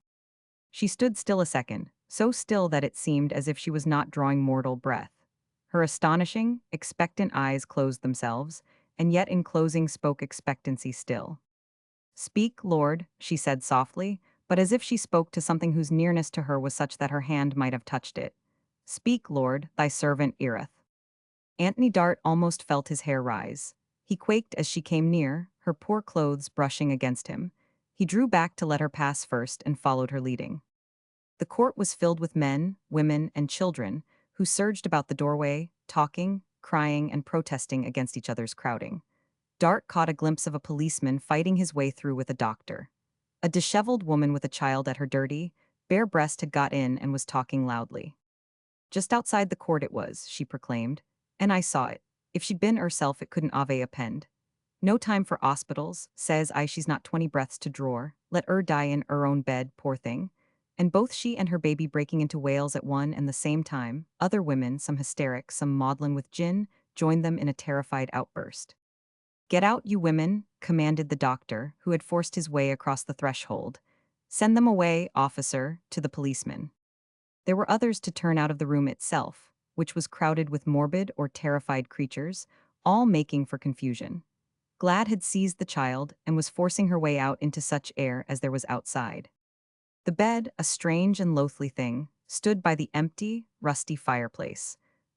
She stood still a second, so still that it seemed as if she was not drawing mortal breath. Her astonishing, expectant eyes closed themselves, and yet in closing spoke expectancy still. Speak, Lord, she said softly, but as if she spoke to something whose nearness to her was such that her hand might have touched it. Speak, Lord, thy servant eareth. Anthony Dart almost felt his hair rise. He quaked as she came near, her poor clothes brushing against him. He drew back to let her pass first and followed her leading. The court was filled with men, women, and children, who surged about the doorway, talking, crying, and protesting against each other's crowding. Dart caught a glimpse of a policeman fighting his way through with a doctor. A disheveled woman with a child at her dirty, bare breast had got in and was talking loudly. Just outside the court it was, she proclaimed, and I saw it. If she'd been herself it couldn't ave append. No time for hospitals, says I she's not 20 breaths to draw, let her die in her own bed, poor thing. And both she and her baby breaking into wails at one and the same time, other women, some hysteric, some maudlin with gin, joined them in a terrified outburst. Get out, you women, commanded the doctor, who had forced his way across the threshold. Send them away, officer, to the policeman. There were others to turn out of the room itself, which was crowded with morbid or terrified creatures, all making for confusion. Glad had seized the child and was forcing her way out into such air as there was outside. The bed, a strange and loathly thing, stood by the empty, rusty fireplace.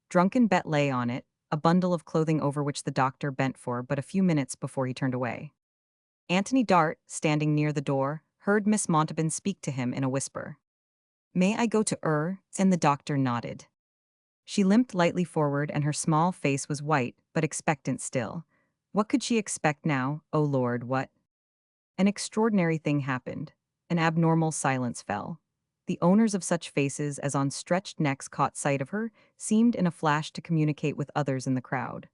Drunken Bet lay on it, a bundle of clothing over which the doctor bent for but a few minutes before he turned away. Anthony Dart, standing near the door, heard Miss Montalban speak to him in a whisper. May I go to her? And the doctor nodded. She limped lightly forward and her small face was white, but expectant still. What could she expect now? Oh Lord, what? An extraordinary thing happened. An abnormal silence fell. The owners of such faces as on stretched necks caught sight of her, seemed in a flash to communicate with others in the crowd.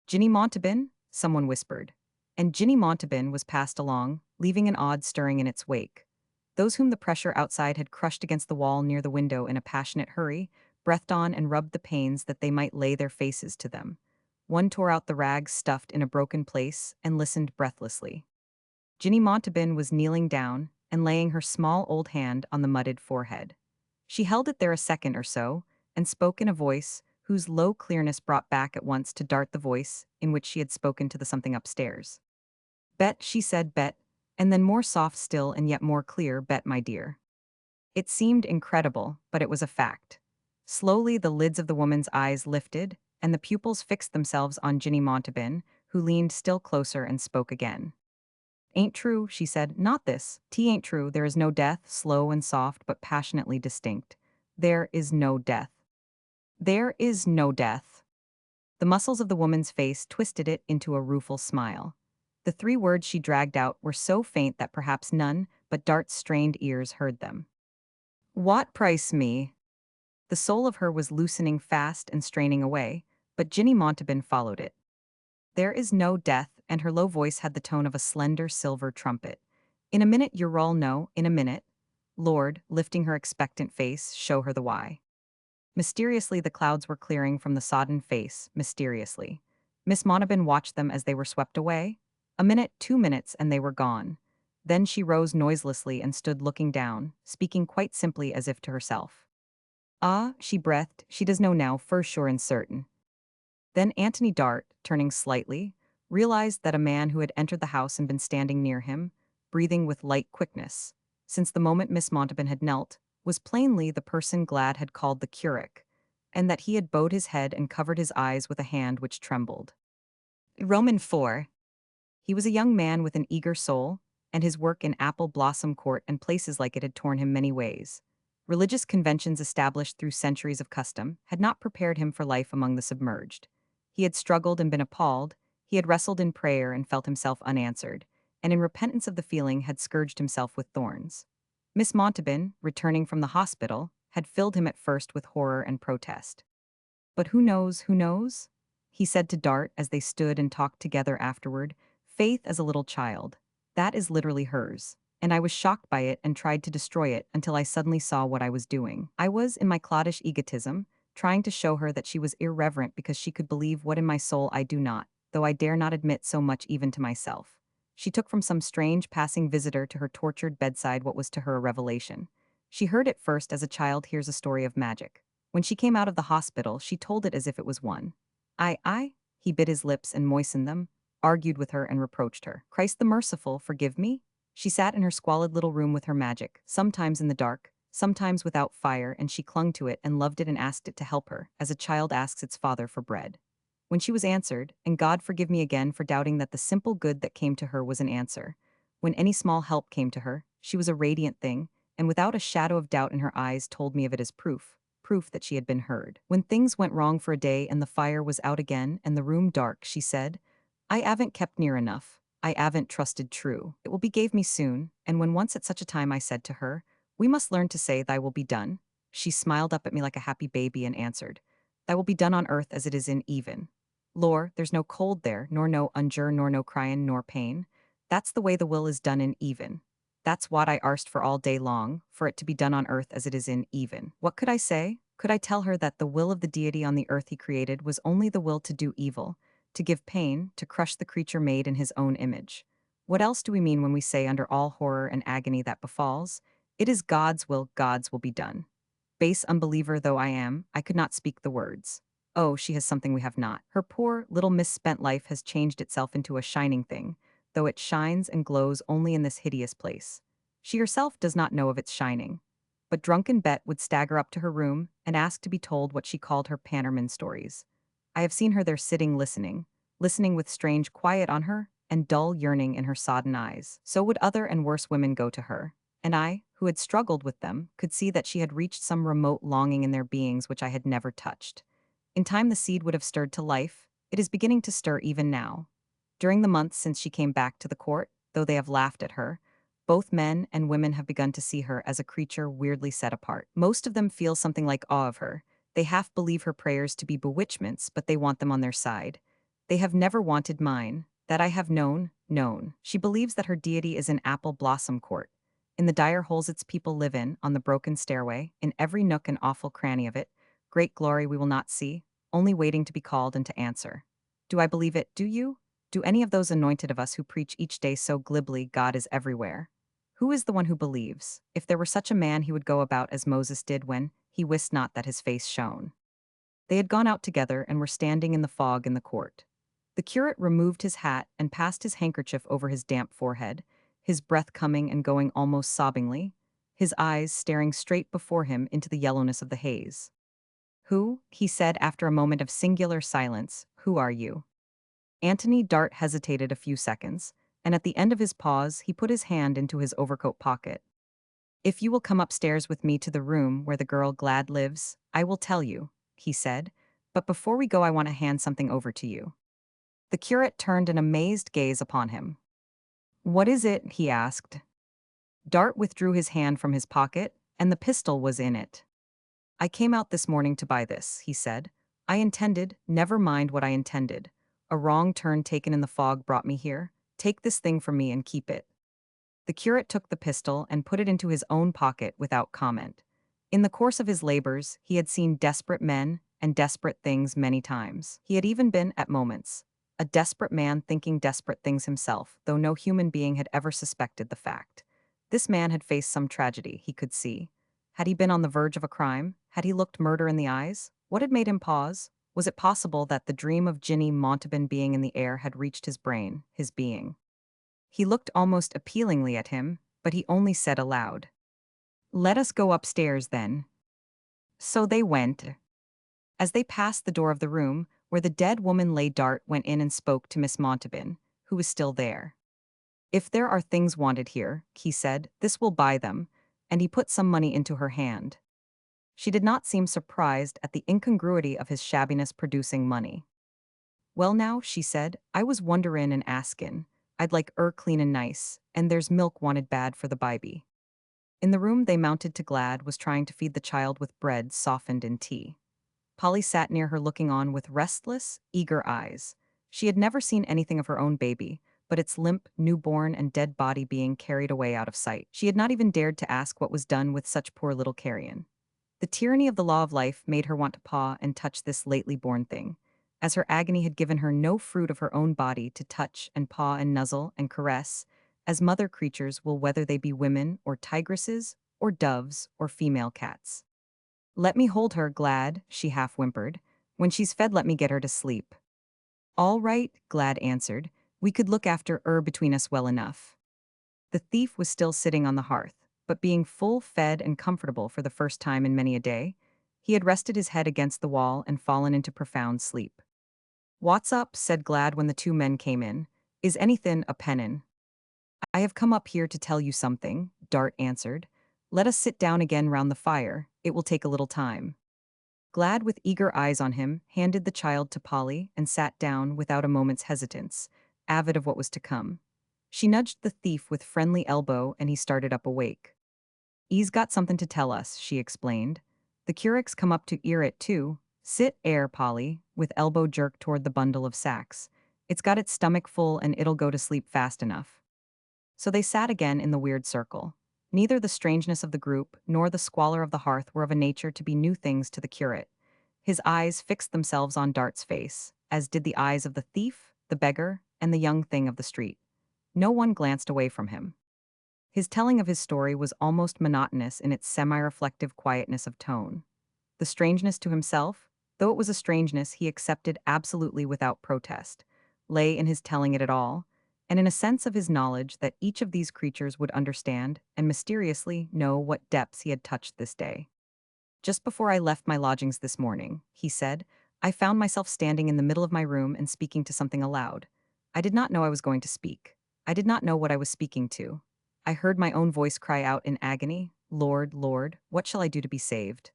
Ginny Montalban? Someone whispered. And Ginny Montalban was passed along, leaving an odd stirring in its wake. Those whom the pressure outside had crushed against the wall near the window in a passionate hurry, breathed on and rubbed the panes that they might lay their faces to them. One tore out the rags stuffed in a broken place and listened breathlessly. Ginny Montalban was kneeling down and laying her small old hand on the mudded forehead. She held it there a second or so, and spoke in a voice whose low clearness brought back at once to Dart the voice in which she had spoken to the something upstairs. Bet, she said, Bet, and then more soft still and yet more clear, Bet, my dear. It seemed incredible, but it was a fact. Slowly the lids of the woman's eyes lifted, and the pupils fixed themselves on Ginny Montalban, who leaned still closer and spoke again. Ain't true, she said, not this. Ain't true, there is no death, slow and soft but passionately distinct. There is no death. There is no death. The muscles of the woman's face twisted it into a rueful smile. The three words she dragged out were so faint that perhaps none but Dart's strained ears heard them. What price me? The soul of her was loosening fast and straining away, but Ginny Montalban followed it. There is no death, and her low voice had the tone of a slender silver trumpet. In a minute you'll all know, in a minute. Lord, lifting her expectant face, show her the why. Mysteriously the clouds were clearing from the sodden face, mysteriously. Miss Montalban watched them as they were swept away. A minute, 2 minutes, and they were gone. Then she rose noiselessly and stood looking down, speaking quite simply as if to herself. Ah, she breathed, she does know now, for sure and certain. Then Antony Dart, turning slightly, realized that a man who had entered the house and been standing near him, breathing with light quickness, since the moment Miss Montalban had knelt, was plainly the person Glad had called the curate, and that he had bowed his head and covered his eyes with a hand which trembled. Roman 4. He was a young man with an eager soul, and his work in Apple Blossom Court and places like it had torn him many ways. Religious conventions established through centuries of custom had not prepared him for life among the submerged. He had struggled and been appalled, he had wrestled in prayer and felt himself unanswered, and in repentance of the feeling had scourged himself with thorns. Miss Montalban, returning from the hospital, had filled him at first with horror and protest. But who knows, who knows? He said to Dart as they stood and talked together afterward, faith as a little child. That is literally hers. And I was shocked by it and tried to destroy it until I suddenly saw what I was doing. I was, in my cloddish egotism, trying to show her that she was irreverent because she could believe what in my soul I do not, though I dare not admit so much even to myself. She took from some strange passing visitor to her tortured bedside what was to her a revelation. She heard it first as a child hears a story of magic. When she came out of the hospital, she told it as if it was one. He bit his lips and moistened them, argued with her and reproached her. Christ the merciful, forgive me? She sat in her squalid little room with her magic, sometimes in the dark, sometimes without fire, and she clung to it and loved it and asked it to help her, as a child asks its father for bread. When she was answered, and God forgive me again for doubting that the simple good that came to her was an answer. When any small help came to her, she was a radiant thing, and without a shadow of doubt in her eyes told me of it as proof that she had been heard. When things went wrong for a day and the fire was out again and the room dark, she said, I haven't kept near enough. I haven't trusted true. It will be gave me soon, and when once at such a time I said to her, we must learn to say, Thy will be done, she smiled up at me like a happy baby and answered, Thy will be done on earth as it is in even. Lor, there's no cold there, nor no unjure, nor no cryin', nor pain. That's the way the will is done in even. That's what I arst for all day long, for it to be done on earth as it is in even. What could I say? Could I tell her that the will of the deity on the earth he created was only the will to do evil, to give pain, to crush the creature made in his own image? What else do we mean when we say under all horror and agony that befalls, it is God's will be done? Base unbeliever though I am, I could not speak the words. Oh, she has something we have not. Her poor, little misspent life has changed itself into a shining thing, though it shines and glows only in this hideous place. She herself does not know of its shining. But drunken Bet would stagger up to her room and ask to be told what she called her Pannerman stories. I have seen her there sitting listening with strange quiet on her and dull yearning in her sodden eyes. So would other and worse women go to her, and I, who had struggled with them, could see that she had reached some remote longing in their beings which I had never touched. In time the seed would have stirred to life, It is beginning to stir even now. During the months since she came back to the court, though they have laughed at her, both men and women have begun to see her as a creature weirdly set apart. Most of them feel something like awe of her. They half believe her prayers to be bewitchments, but they want them on their side. They have never wanted mine, that I have known. She believes that her deity is in Apple Blossom Court, in the dire holes its people live in, on the broken stairway, in every nook and awful cranny of it. Great glory we will not see, only waiting to be called and to answer. Do I believe it, do you? Do any of those anointed of us who preach each day so glibly God is everywhere? Who is the one who believes? If there were such a man he would go about as Moses did when he wist not that his face shone. They had gone out together and were standing in the fog in the court. The curate removed his hat and passed his handkerchief over his damp forehead, his breath coming and going almost sobbingly, his eyes staring straight before him into the yellowness of the haze. Who, he said after a moment of singular silence, who are you? Anthony Dart hesitated a few seconds, and at the end of his pause he put his hand into his overcoat pocket. If you will come upstairs with me to the room where the girl Glad lives, I will tell you, he said, but before we go I want to hand something over to you. The curate turned an amazed gaze upon him. What is it? He asked. Dart withdrew his hand from his pocket, and the pistol was in it. I came out this morning to buy this, he said. I intended, never mind what I intended. A wrong turn taken in the fog brought me here. Take this thing from me and keep it. The curate took the pistol and put it into his own pocket without comment. In the course of his labors, he had seen desperate men and desperate things many times. He had even been, at moments, a desperate man thinking desperate things himself, though no human being had ever suspected the fact. This man had faced some tragedy, he could see. Had he been on the verge of a crime? Had he looked murder in the eyes? What had made him pause? Was it possible that the dream of Ginny Montalban being in the air had reached his brain, his being? He looked almost appealingly at him, but he only said aloud, "Let us go upstairs, then." So they went. As they passed the door of the room where the dead woman lay, Dart went in and spoke to Miss Montalban, who was still there. "If there are things wanted here," he said, "this will buy them," and he put some money into her hand. She did not seem surprised at the incongruity of his shabbiness producing money. "Well now," she said, "I was wonderin' and askin'. I'd like clean and nice, and there's milk wanted bad for the baby." In the room they mounted to, Glad was trying to feed the child with bread softened in tea. Polly sat near her looking on with restless, eager eyes. She had never seen anything of her own baby, but its limp, newborn and dead body being carried away out of sight. She had not even dared to ask what was done with such poor little carrion. The tyranny of the law of life made her want to paw and touch this lately born thing, as her agony had given her no fruit of her own body to touch and paw and nuzzle and caress, as mother creatures will, whether they be women or tigresses or doves or female cats. "Let me hold her, Glad," she half whimpered. "When she's fed, let me get her to sleep." "All right," Glad answered. "We could look after between us well enough." The thief was still sitting on the hearth, but being full fed and comfortable for the first time in many a day, he had rested his head against the wall and fallen into profound sleep. "What's up?" said Glad when the two men came in. "Is anythin' a pennin'?" "I have come up here to tell you something," Dart answered. "Let us sit down again round the fire. It will take a little time." Glad, with eager eyes on him, handed the child to Polly and sat down without a moment's hesitance, avid of what was to come. She nudged the thief with friendly elbow and he started up awake. "'E's got something to tell us," she explained. "The curate's come up to 'ear it too. Sit, Polly," with elbow jerked toward the bundle of sacks. "It's got its stomach full and it'll go to sleep fast enough." So they sat again in the weird circle. Neither the strangeness of the group nor the squalor of the hearth were of a nature to be new things to the curate. His eyes fixed themselves on Dart's face, as did the eyes of the thief, the beggar, and the young thing of the street. No one glanced away from him. His telling of his story was almost monotonous in its semi-reflective quietness of tone. The strangeness to himself, though it was a strangeness he accepted absolutely without protest, lay in his telling it at all, and in a sense of his knowledge that each of these creatures would understand and mysteriously know what depths he had touched this day. "Just before I left my lodgings this morning," he said, "I found myself standing in the middle of my room and speaking to something aloud. I did not know I was going to speak. I did not know what I was speaking to. I heard my own voice cry out in agony, 'Lord, Lord, what shall I do to be saved?'"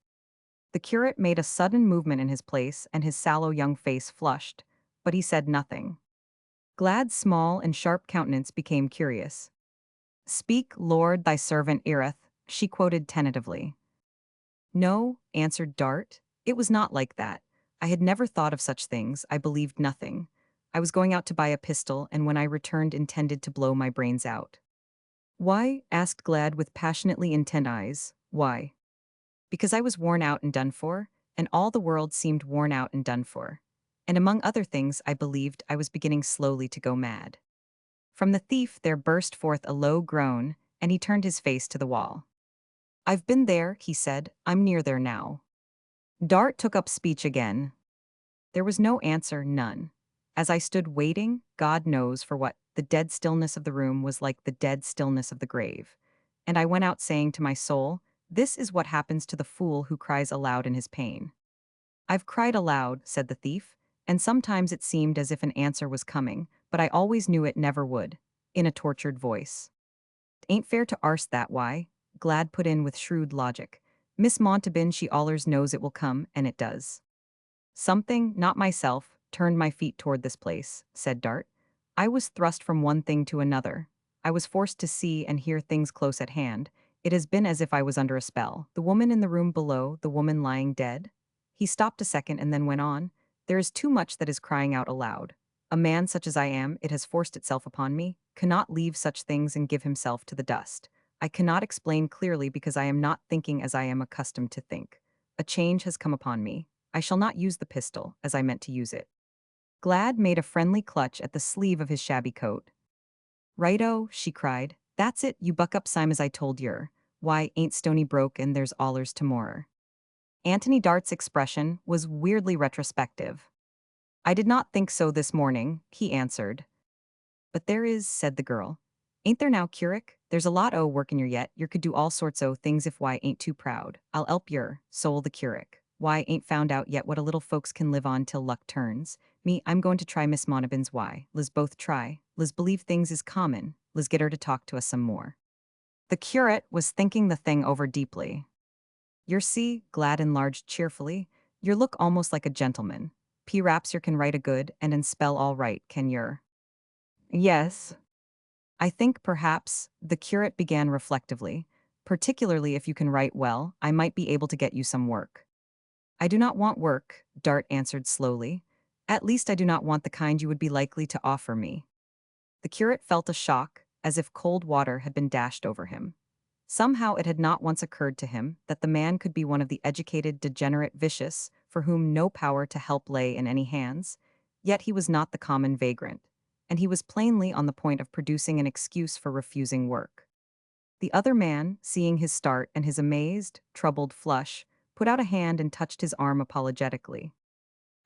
The curate made a sudden movement in his place and his sallow young face flushed, but he said nothing. Glad's small and sharp countenance became curious. "Speak, Lord, thy servant heareth," she quoted tentatively. "No," answered Dart. "It was not like that. I had never thought of such things, I believed nothing. I was going out to buy a pistol, and when I returned intended to blow my brains out." "Why?" asked Glad with passionately intent eyes. "Why?" "Because I was worn out and done for, and all the world seemed worn out and done for. And among other things, I believed I was beginning slowly to go mad." From the thief there burst forth a low groan, and he turned his face to the wall. "I've been there," he said. "I'm near there now." Dart took up speech again. There was no answer, none. As I stood waiting, God knows for what, the dead stillness of the room was like the dead stillness of the grave. And I went out saying to my soul, "This is what happens to the fool who cries aloud in his pain." "I've cried aloud," said the thief, "and sometimes it seemed as if an answer was coming, but I always knew it never would," in a tortured voice. "'Tain't fair to arst that why," Glad put in with shrewd logic. "Miss Montabin she allers knows it will come, and it does." "Something, not myself, turned my feet toward this place," said Dart. "I was thrust from one thing to another. I was forced to see and hear things close at hand. It has been as if I was under a spell. The woman in the room below, the woman lying dead." He stopped a second and then went on. "There is too much that is crying out aloud. A man such as I am, it has forced itself upon me, cannot leave such things and give himself to the dust. I cannot explain clearly because I am not thinking as I am accustomed to think. A change has come upon me. I shall not use the pistol, as I meant to use it." Glad made a friendly clutch at the sleeve of his shabby coat. "Righto," she cried. "That's it, you buck up Sim as I told yer. Why, ain't Stony broke and there's allers to-morrow." Anthony Dart's expression was weirdly retrospective. "I did not think so this morning," he answered. "But there is," said the girl. "Ain't there now, Curick? There's a lot o' work in yer yet. Yer could do all sorts o' things if why ain't too proud. I'll 'elp yer, soul the Curick. Why ain't found out yet what a little folks can live on till luck turns. Me, I'm going to try Miss Monabin's why. Liz both try. Liz believe things is common. Liz get her to talk to us some more." The curate was thinking the thing over deeply. "Yer see," Glad enlarged cheerfully, "yer look almost like a gentleman. P-raps yer can write a good and spell all right, can yer?" "Yes." "I think perhaps," the curate began reflectively, "particularly if you can write well, I might be able to get you some work." "I do not want work," Dart answered slowly. "At least I do not want the kind you would be likely to offer me." The curate felt a shock, as if cold water had been dashed over him. Somehow it had not once occurred to him that the man could be one of the educated, degenerate vicious, for whom no power to help lay in any hands, yet he was not the common vagrant, and he was plainly on the point of producing an excuse for refusing work. The other man, seeing his start and his amazed, troubled flush, put out a hand and touched his arm apologetically.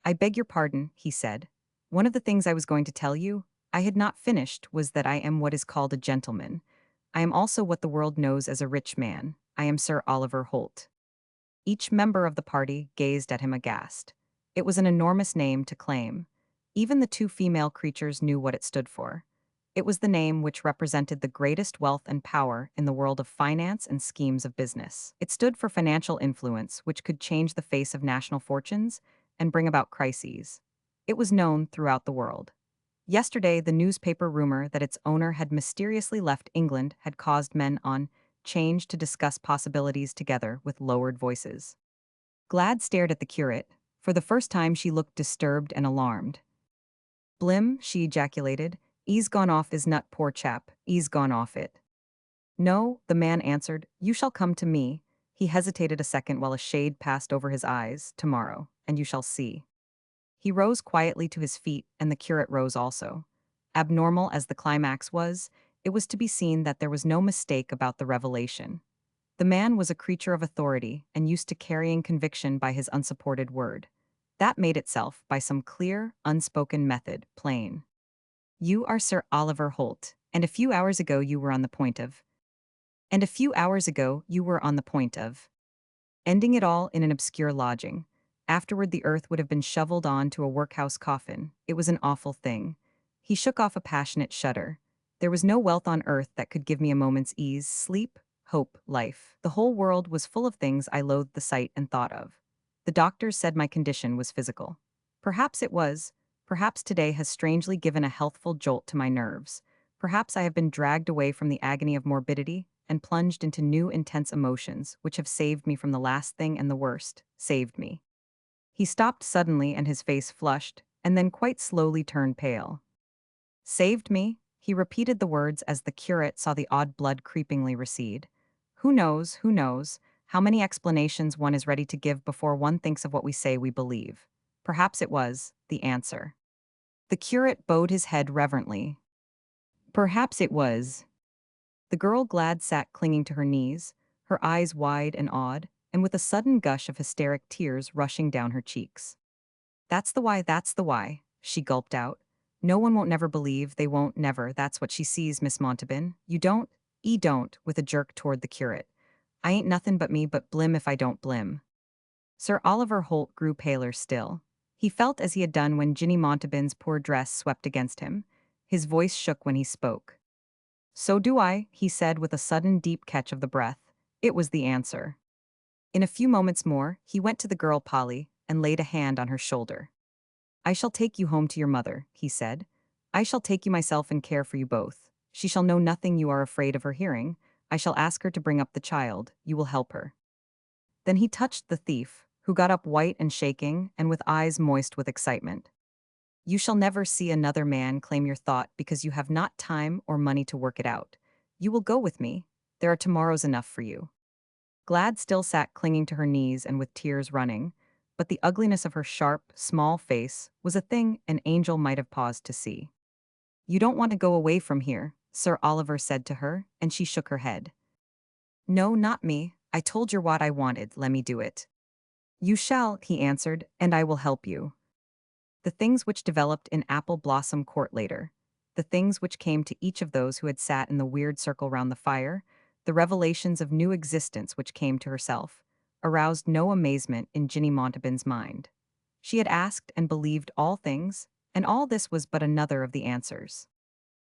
"I beg your pardon," he said. "One of the things I was going to tell you, I had not finished, was that I am what is called a gentleman. I am also what the world knows as a rich man. I am Sir Oliver Holt." Each member of the party gazed at him aghast. It was an enormous name to claim. Even the two female creatures knew what it stood for. It was the name which represented the greatest wealth and power in the world of finance and schemes of business. It stood for financial influence, which could change the face of national fortunes and bring about crises. It was known throughout the world. Yesterday, the newspaper rumor that its owner had mysteriously left England had caused men on 'Change to discuss possibilities together with lowered voices. Glad stared at the curate. For the first time she looked disturbed and alarmed. "Blim," she ejaculated. "'E's gone off his nut, poor chap, 'e's gone off it." "No," the man answered. "You shall come to me." He hesitated a second while a shade passed over his eyes. "Tomorrow, and you shall see." He rose quietly to his feet, and the curate rose also. Abnormal as the climax was, it was to be seen that there was no mistake about the revelation. The man was a creature of authority and used to carrying conviction by his unsupported word. That made itself, by some clear, unspoken method, plain. "You are Sir Oliver Holt, and a few hours ago you were on the point of. And a few hours ago you were on the point of." Ending it all in an obscure lodging. Afterward the earth would have been shoveled on to a workhouse coffin. It was an awful thing. He shook off a passionate shudder. "There was no wealth on earth that could give me a moment's ease, sleep, hope, life. The whole world was full of things I loathed the sight and thought of. The doctors said my condition was physical. Perhaps it was, Perhaps today has strangely given a healthful jolt to my nerves. Perhaps I have been dragged away from the agony of morbidity and plunged into new intense emotions, which have saved me from the last thing and the worst, saved me. He stopped suddenly and his face flushed, and then quite slowly turned pale. Saved me? He repeated the words as the curate saw the odd blood creepingly recede. Who knows, how many explanations one is ready to give before one thinks of what we say we believe. Perhaps it was the answer. The curate bowed his head reverently. Perhaps it was. The girl glad sat clinging to her knees, her eyes wide and awed, and with a sudden gush of hysteric tears rushing down her cheeks. That's the why, she gulped out. No one won't never believe, they won't never, that's what she sees, Miss Montalban. You don't? Don't, with a jerk toward the curate. I ain't nothing but me, but blim if I don't blim. Sir Oliver Holt grew paler still. He felt as he had done when Ginny Montalban's poor dress swept against him. His voice shook when he spoke. So do I, he said with a sudden deep catch of the breath. It was the answer. In a few moments more, he went to the girl Polly and laid a hand on her shoulder. I shall take you home to your mother, he said. I shall take you myself and care for you both. She shall know nothing you are afraid of her hearing. I shall ask her to bring up the child. You will help her. Then he touched the thief, who got up white and shaking and with eyes moist with excitement. You shall never see another man claim your thought because you have not time or money to work it out. You will go with me. There are tomorrows enough for you. Glad still sat clinging to her knees and with tears running, but the ugliness of her sharp, small face was a thing an angel might have paused to see. You don't want to go away from here, Sir Oliver said to her, and she shook her head. No, not me. I told you what I wanted, let me do it. You shall, he answered, and I will help you. The things which developed in Apple Blossom Court later, the things which came to each of those who had sat in the weird circle round the fire, the revelations of new existence which came to herself, aroused no amazement in Ginny Montalban's mind. She had asked and believed all things, and all this was but another of the answers.